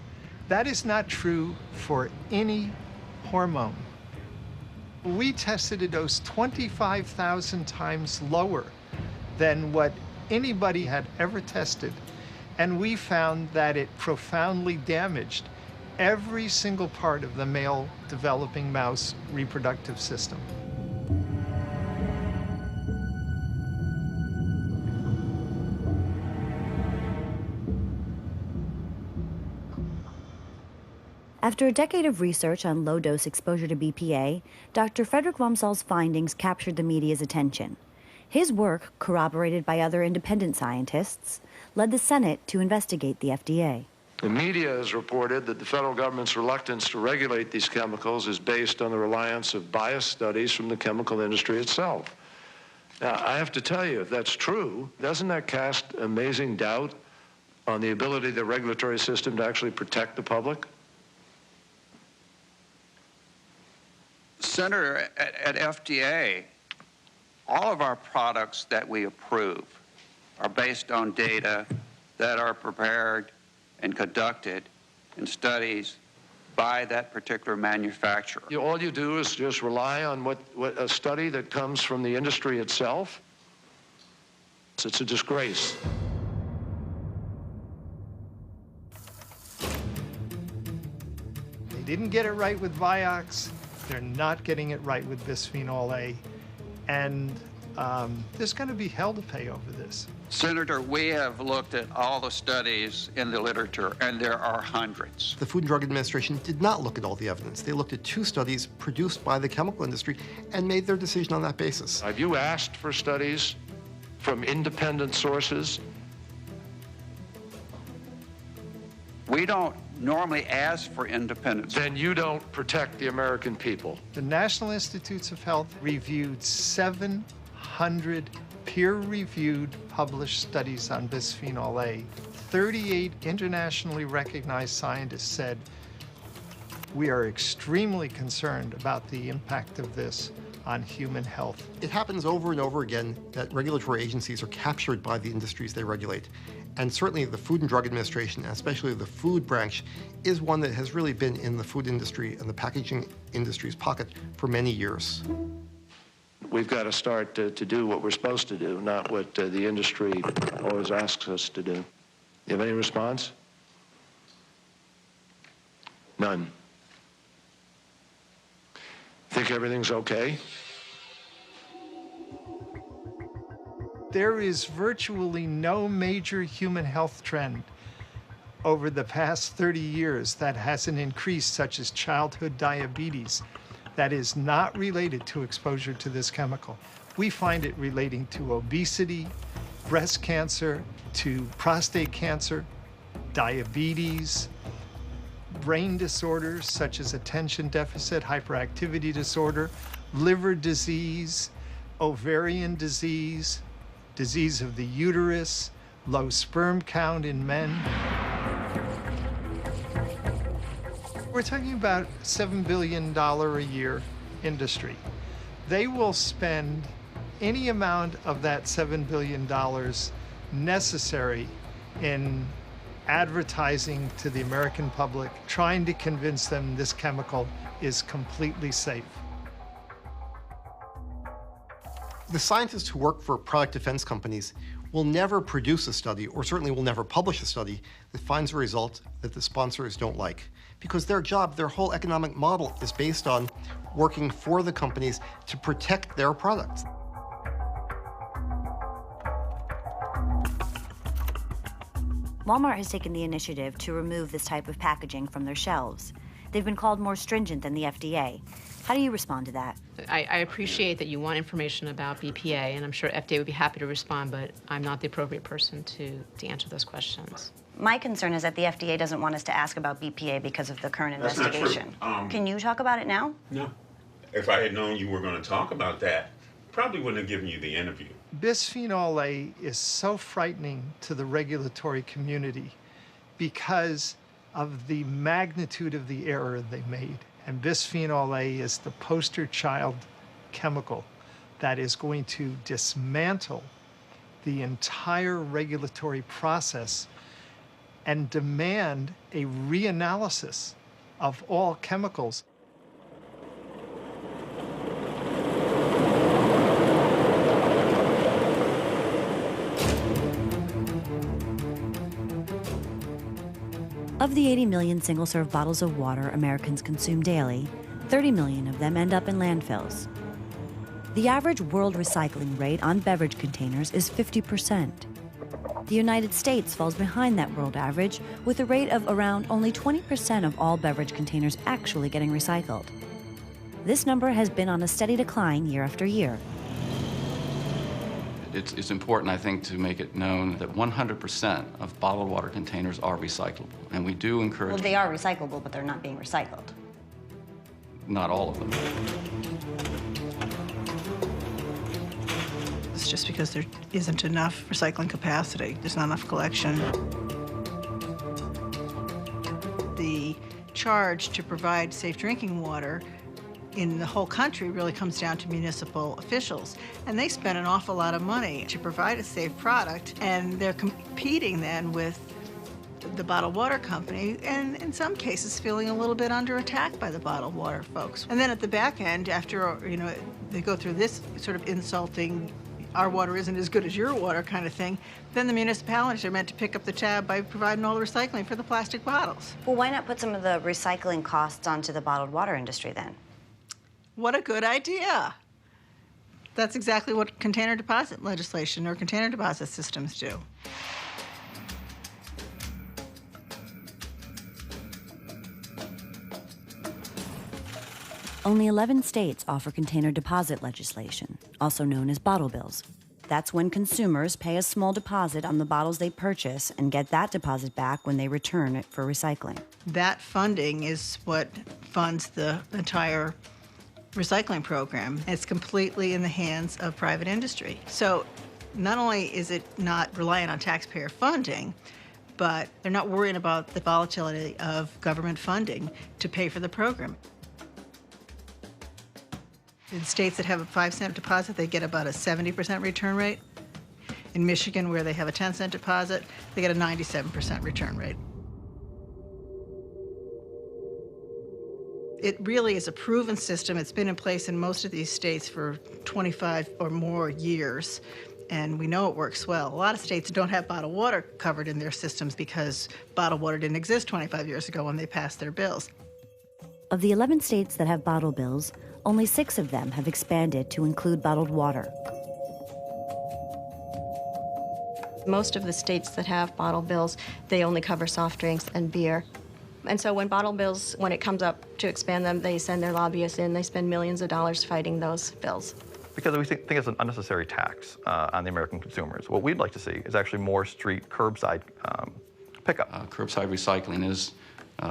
That is not true for any hormone. We tested a dose 25,000 times lower than what anybody had ever tested, and we found that it profoundly damaged every single part of the male developing mouse reproductive system. After a decade of research on low-dose exposure to BPA, Dr. Frederick Wamsal's findings captured the media's attention. His work, corroborated by other independent scientists, led the Senate to investigate the FDA. The media has reported that the federal government's reluctance to regulate these chemicals is based on the reliance of biased studies from the chemical industry itself. Now, I have to tell you, if that's true, doesn't that cast amazing doubt on the ability of the regulatory system to actually protect the public? Senator, at FDA, all of our products that we approve are based on data that are prepared and conducted in studies by that particular manufacturer. All you do is just rely on what a study that comes from the industry itself? It's a disgrace. They didn't get it right with Vioxx. They're not getting it right with bisphenol A. And there's going to be hell to pay over this. Senator, we have looked at all the studies in the literature, and there are hundreds. The Food and Drug Administration did not look at all the evidence. They looked at 2 studies produced by the chemical industry and made their decision on that basis. Have you asked for studies from independent sources? We don't normally ask for independence. Then you don't protect the American people. The National Institutes of Health reviewed 700 peer-reviewed published studies on bisphenol A. 38 internationally recognized scientists said, we are extremely concerned about the impact of this on human health. It happens over and over again that regulatory agencies are captured by the industries they regulate. And certainly the Food and Drug Administration, and especially the food branch, is one that has really been in the food industry and the packaging industry's pocket for many years. We've got to start to do what we're supposed to do, not what the industry always asks us to do. You have any response? None. Think everything's okay? There is virtually no major human health trend over the past 30 years that hasn't increased, such as childhood diabetes, that is not related to exposure to this chemical. We find it relating to obesity, breast cancer, to prostate cancer, diabetes, brain disorders such as attention deficit hyperactivity disorder, liver disease, ovarian disease, disease of the uterus, low sperm count in men. We're talking about $7 billion a year industry. They will spend any amount of that $7 billion necessary in advertising to the American public, trying to convince them this chemical is completely safe. The scientists who work for product defense companies will never produce a study, or certainly will never publish a study, that finds a result that the sponsors don't like. Because their job, their whole economic model is based on working for the companies to protect their products. Walmart has taken the initiative to remove this type of packaging from their shelves. They've been called more stringent than the FDA. How do you respond to that? I appreciate that you want information about BPA, and I'm sure FDA would be happy to respond, but I'm not the appropriate person to answer those questions. My concern is that the FDA doesn't want us to ask about BPA because of the current investigation. Not true. Can you talk about it now? No. If I had known you were going to talk about that, probably wouldn't have given you the interview. Bisphenol A is so frightening to the regulatory community because of the magnitude of the error they made. And bisphenol A is the poster child chemical that is going to dismantle the entire regulatory process and demand a reanalysis of all chemicals. Of the 80 million single-serve bottles of water Americans consume daily, 30 million of them end up in landfills. The average world recycling rate on beverage containers is 50%. The United States falls behind that world average, with a rate of around only 20% of all beverage containers actually getting recycled. This number has been on a steady decline year after year. It's important, I think, to make it known that 100% of bottled water containers are recyclable. And we do encourage... Well, they are recyclable, but they're not being recycled. Not all of them. It's just because there isn't enough recycling capacity. There's not enough collection. The charge to provide safe drinking water in the whole country really comes down to municipal officials. And they spend an awful lot of money to provide a safe product, and they're competing then with the bottled water company, and in some cases feeling a little bit under attack by the bottled water folks. And then at the back end, after, you know, they go through this sort of insulting, our water isn't as good as your water kind of thing, then the municipalities are meant to pick up the tab by providing all the recycling for the plastic bottles. Well, why not put some of the recycling costs onto the bottled water industry then? What a good idea. That's exactly what container deposit legislation or container deposit systems do. Only 11 states offer container deposit legislation, also known as bottle bills. That's when consumers pay a small deposit on the bottles they purchase and get that deposit back when they return it for recycling. That funding is what funds the entire recycling program. It's completely in the hands of private industry. So not only is it not reliant on taxpayer funding, but they're not worrying about the volatility of government funding to pay for the program. In states that have a 5-cent deposit, they get about a 70% return rate. In Michigan, where they have a 10-cent deposit, they get a 97% return rate. It really is a proven system. It's been in place in most of these states for 25 or more years, and we know it works well. A lot of states don't have bottled water covered in their systems because bottled water didn't exist 25 years ago when they passed their bills. Of the 11 states that have bottle bills, only 6 of them have expanded to include bottled water. Most of the states that have bottle bills, they only cover soft drinks and beer. And so when bottle bills, when it comes up to expand them, they send their lobbyists in. They spend millions of dollars fighting those bills. Because we think it's an unnecessary tax on the American consumers. What we'd like to see is actually more street curbside pickup. Curbside recycling is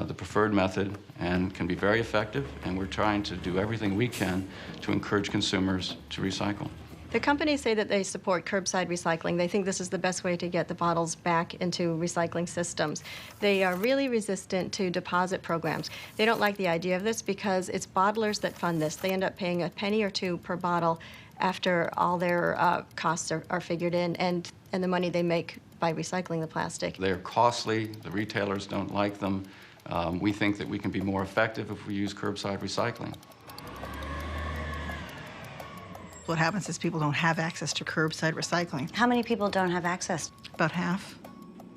the preferred method and can be very effective, and we're trying to do everything we can to encourage consumers to recycle. The companies say that they support curbside recycling. They think this is the best way to get the bottles back into recycling systems. They are really resistant to deposit programs. They don't like the idea of this because it's bottlers that fund this. They end up paying a penny or two per bottle after all their costs are figured in, and the money they make by recycling the plastic. They're costly. The retailers don't like them. We think that we can be more effective if we use curbside recycling. What happens is people don't have access to curbside recycling. How many people don't have access? About half.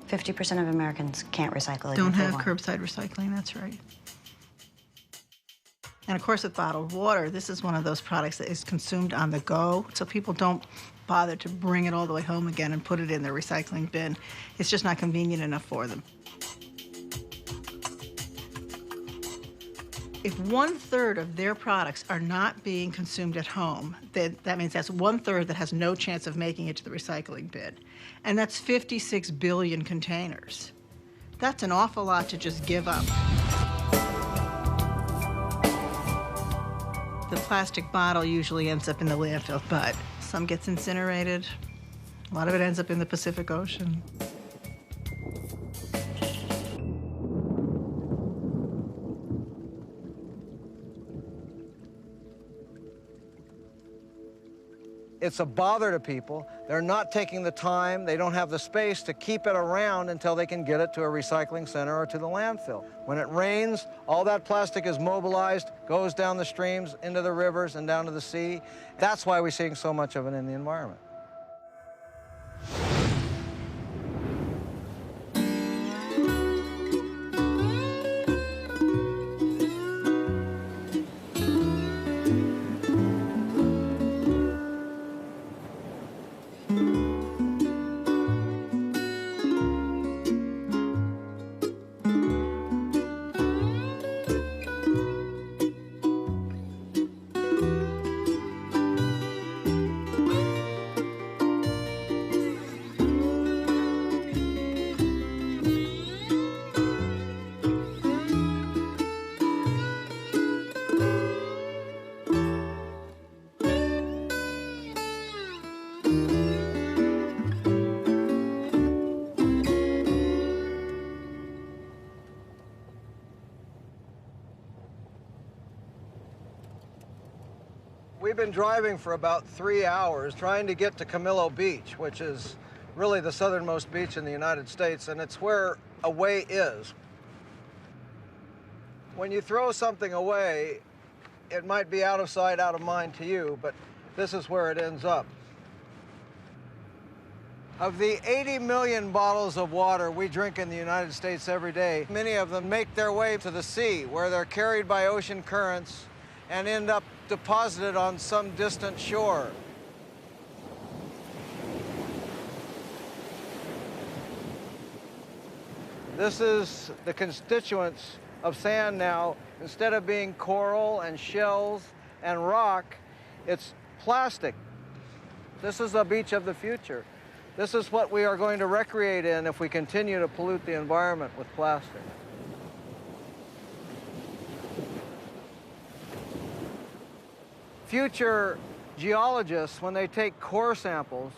50% of Americans can't recycle. Don't have curbside recycling, that's right. And of course with bottled water, this is one of those products that is consumed on the go, so people don't bother to bring it all the way home again and put it in their recycling bin. It's just not convenient enough for them. If 1/3 of their products are not being consumed at home, then that means that's 1/3 that has no chance of making it to the recycling bin. And that's 56 billion containers. That's an awful lot to just give up. The plastic bottle usually ends up in the landfill, but some gets incinerated. A lot of it ends up in the Pacific Ocean. It's a bother to people. They're not taking the time, they don't have the space to keep it around until they can get it to a recycling center or to the landfill. When it rains, all that plastic is mobilized, goes down the streams, into the rivers, and down to the sea. That's why we're seeing so much of it in the environment. We've been driving for about 3 hours trying to get to Camillo Beach, which is really the southernmost beach in the United States, and it's where away is. When you throw something away, it might be out of sight, out of mind to you, but this is where it ends up. Of the 80 million bottles of water we drink in the United States every day, many of them make their way to the sea, where they're carried by ocean currents and end up deposited on some distant shore. This is the constituents of sand now. Instead of being coral and shells and rock, it's plastic. This is a beach of the future. This is what we are going to recreate in if we continue to pollute the environment with plastic. Future geologists, when they take core samples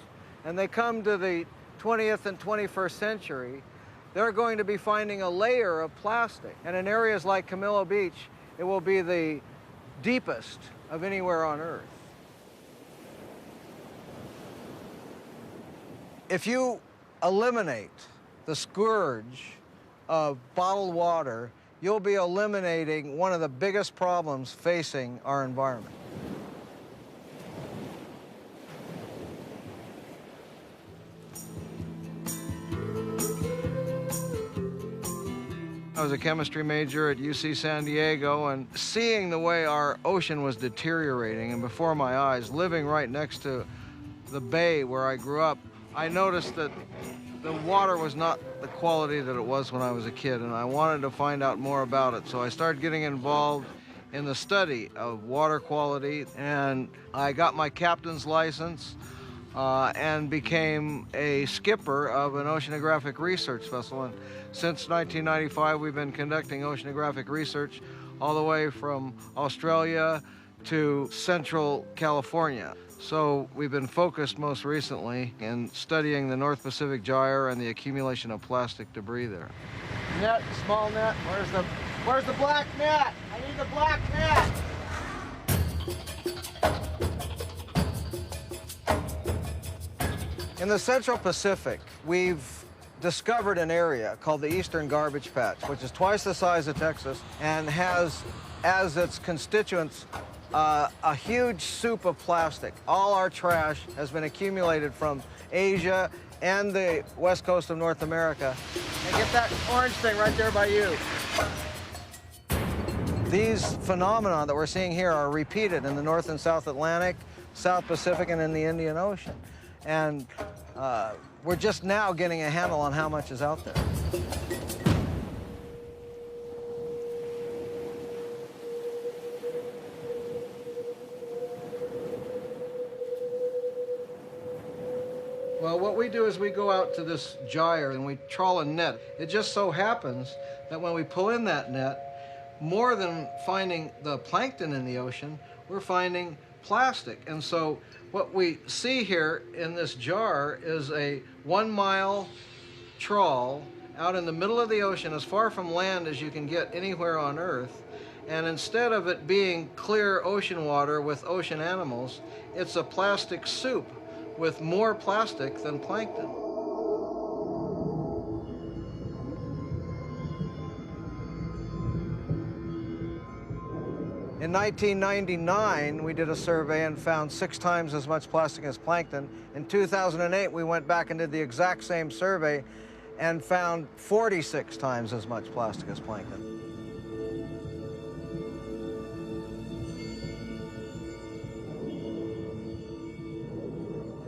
and they come to the 20th and 21st century, they're going to be finding a layer of plastic. And in areas like Camillo Beach, it will be the deepest of anywhere on Earth. If you eliminate the scourge of bottled water, you'll be eliminating one of the biggest problems facing our environment. I was a chemistry major at UC San Diego, and seeing the way our ocean was deteriorating and before my eyes, living right next to the bay where I grew up, I noticed that the water was not the quality that it was when I was a kid, and I wanted to find out more about it. So I started getting involved in the study of water quality, and I got my captain's license and became a skipper of an oceanographic research vessel. And since 1995, we've been conducting oceanographic research all the way from Australia to Central California. So we've been focused most recently in studying the North Pacific Gyre and the accumulation of plastic debris there. Net, small net, where's the black net? I need the black net! In the Central Pacific, we've discovered an area called the Eastern Garbage Patch, which is twice the size of Texas and has as its constituents a huge soup of plastic. All our trash has been accumulated from Asia and the west coast of North America. And get that orange thing right there by you. These phenomena that we're seeing here are repeated in the North and South Atlantic, South Pacific, and in the Indian Ocean. And we're just now getting a handle on how much is out there. Well, what we do is we go out to this gyre and we trawl a net. It just so happens that when we pull in that net, more than finding the plankton in the ocean, we're finding plastic. And so what we see here in this jar is a 1-mile trawl out in the middle of the ocean, as far from land as you can get anywhere on Earth. And instead of it being clear ocean water with ocean animals, it's a plastic soup with more plastic than plankton. In 1999, we did a survey and found 6 times as much plastic as plankton. In 2008, we went back and did the exact same survey and found 46 times as much plastic as plankton.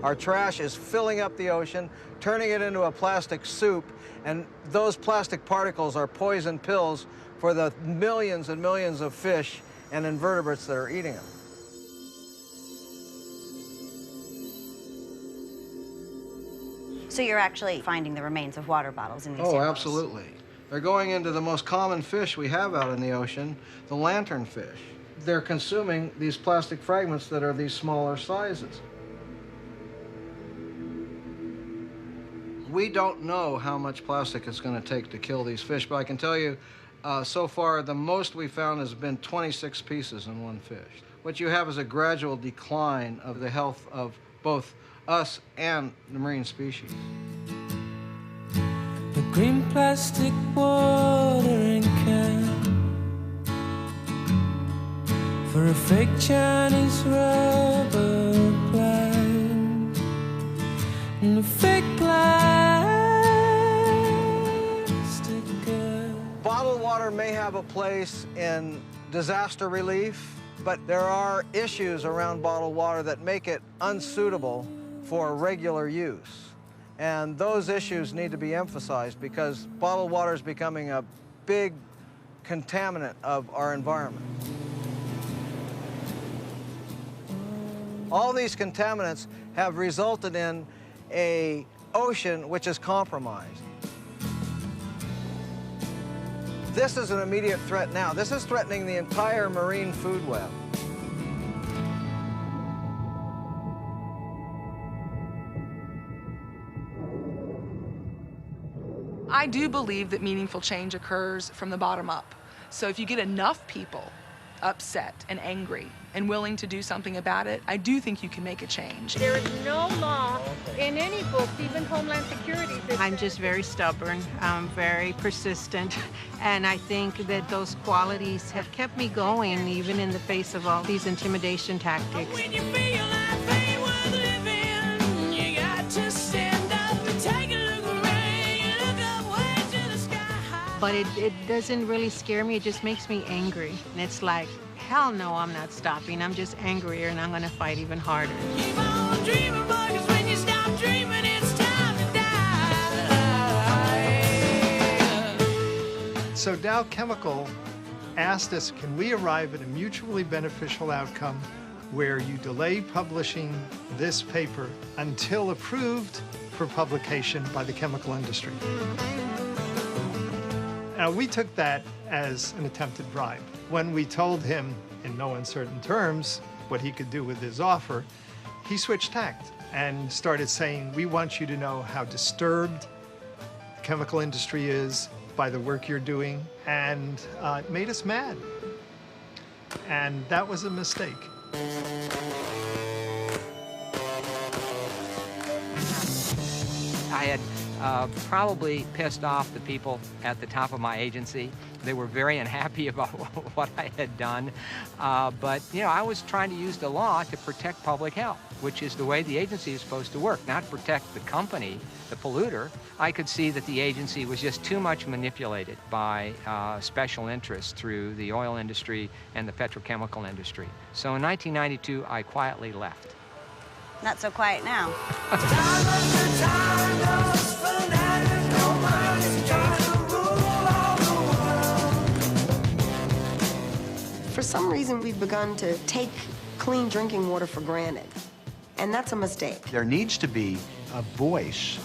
Our trash is filling up the ocean, turning it into a plastic soup, and those plastic particles are poison pills for the millions and millions of fish and invertebrates that are eating them. So you're actually finding the remains of water bottles in these Oh, samples? absolutely. They're going into the most common fish we have out in the ocean, the lanternfish. They're consuming these plastic fragments that are these smaller sizes. We don't know how much plastic it's going to take to kill these fish, but I can tell you, so far, the most we found has been 26 pieces in one fish. What you have is a gradual decline of the health of both us and the marine species. The green plastic watering can for a fake Chinese rubber plant and a fake plastic girl. Bottled water may have a place in disaster relief, but there are issues around bottled water that make it unsuitable for regular use. And those issues need to be emphasized because bottled water is becoming a big contaminant of our environment. All these contaminants have resulted in an ocean which is compromised. This is an immediate threat now. This is threatening the entire marine food web. I do believe that meaningful change occurs from the bottom up. So if you get enough people upset and angry and willing to do something about it, I do think you can make a change. There is no law in any books, even Homeland Security. I'm just very stubborn, very persistent, and I think that those qualities have kept me going even in the face of all these intimidation tactics. When you feel life ain't worth living, you got to stand up and take a look around. You look up way to the sky high. But it doesn't really scare me, it just makes me angry. And it's like, hell no, I'm not stopping. I'm just angrier and I'm gonna fight even harder. Keep on dreaming, boy, 'cause when you stop dreaming, it's time to die. So Dow Chemical asked us, can we arrive at a mutually beneficial outcome where you delay publishing this paper until approved for publication by the chemical industry? Now, we took that as an attempted bribe. When we told him in no uncertain terms what he could do with his offer, he switched tact and started saying, we want you to know how disturbed the chemical industry is by the work you're doing, and it made us mad. And that was a mistake. I had probably pissed off the people at the top of my agency. They were very unhappy about what I had done. But, you know, I was trying to use the law to protect public health, which is the way the agency is supposed to work, not protect the company, the polluter. I could see that the agency was just too much manipulated by special interests through the oil industry and the petrochemical industry. So in 1992, I quietly left. Not so quiet now. For some reason, we've begun to take clean drinking water for granted, and that's a mistake. There needs to be a voice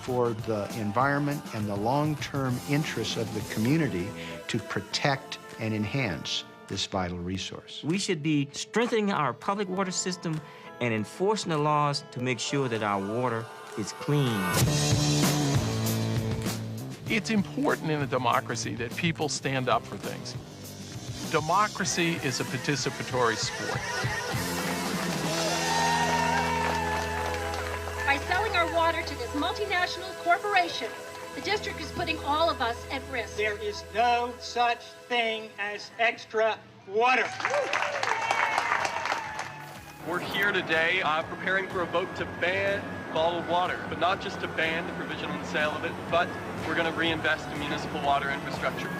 for the environment and the long-term interests of the community to protect and enhance this vital resource. We should be strengthening our public water system and enforcing the laws to make sure that our water is clean. It's important in a democracy that people stand up for things. Democracy is a participatory sport. By selling our water to this multinational corporation, the district is putting all of us at risk. There is no such thing as extra water. We're here today preparing for a vote to ban bottled water, but not just to ban the provision and sale of it, but we're going to reinvest in municipal water infrastructure.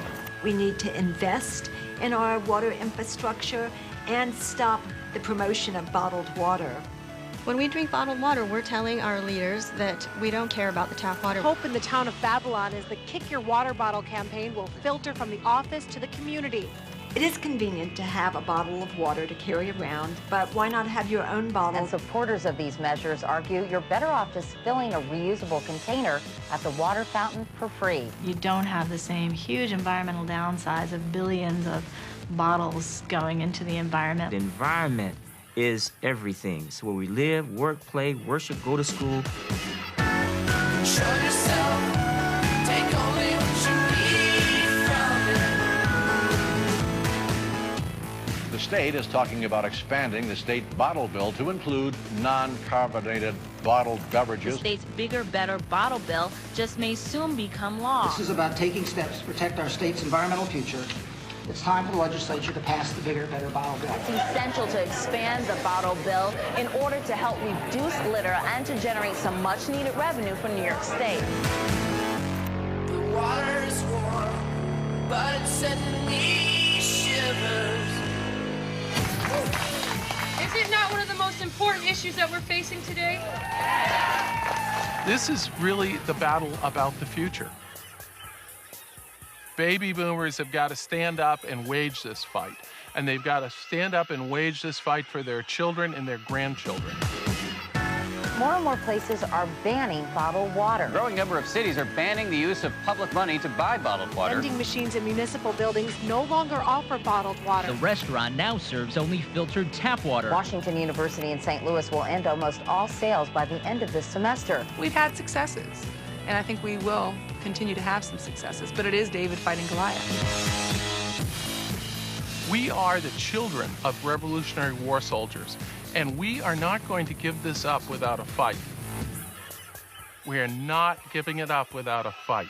We need to invest in our water infrastructure and stop the promotion of bottled water. When we drink bottled water, we're telling our leaders that we don't care about the tap water. Hope in the town of Babylon is the Kick Your Water Bottle campaign will filter from the office to the community. It is convenient to have a bottle of water to carry around, but why not have your own bottle? And supporters of these measures argue you're better off just filling a reusable container at the water fountain for free. You don't have the same huge environmental downsides of billions of bottles going into the environment. The environment is everything. It's where we live, work, play, worship, go to school. Show yourself, take only what you need from it. The state is talking about expanding the state bottle bill to include non-carbonated bottled beverages. The state's bigger, better bottle bill just may soon become law. This is about taking steps to protect our state's environmental future. It's time for the legislature to pass the bigger, better bottle bill. It's essential to expand the bottle bill in order to help reduce litter and to generate some much-needed revenue for New York State. The water is warm, but it's sending me shivers. Is it not one of the most important issues that we're facing today? This is really the battle about the future. Baby boomers have got to stand up and wage this fight. And they've got to stand up and wage this fight for their children and their grandchildren. More and more places are banning bottled water. A growing number of cities are banning the use of public money to buy bottled water. Vending machines in municipal buildings no longer offer bottled water. The restaurant now serves only filtered tap water. Washington University in St. Louis will end almost all sales by the end of this semester. We've had successes, and I think we will continue to have some successes, but it is David fighting Goliath. We are the children of Revolutionary War soldiers, and we are not going to give this up without a fight. We are not giving it up without a fight.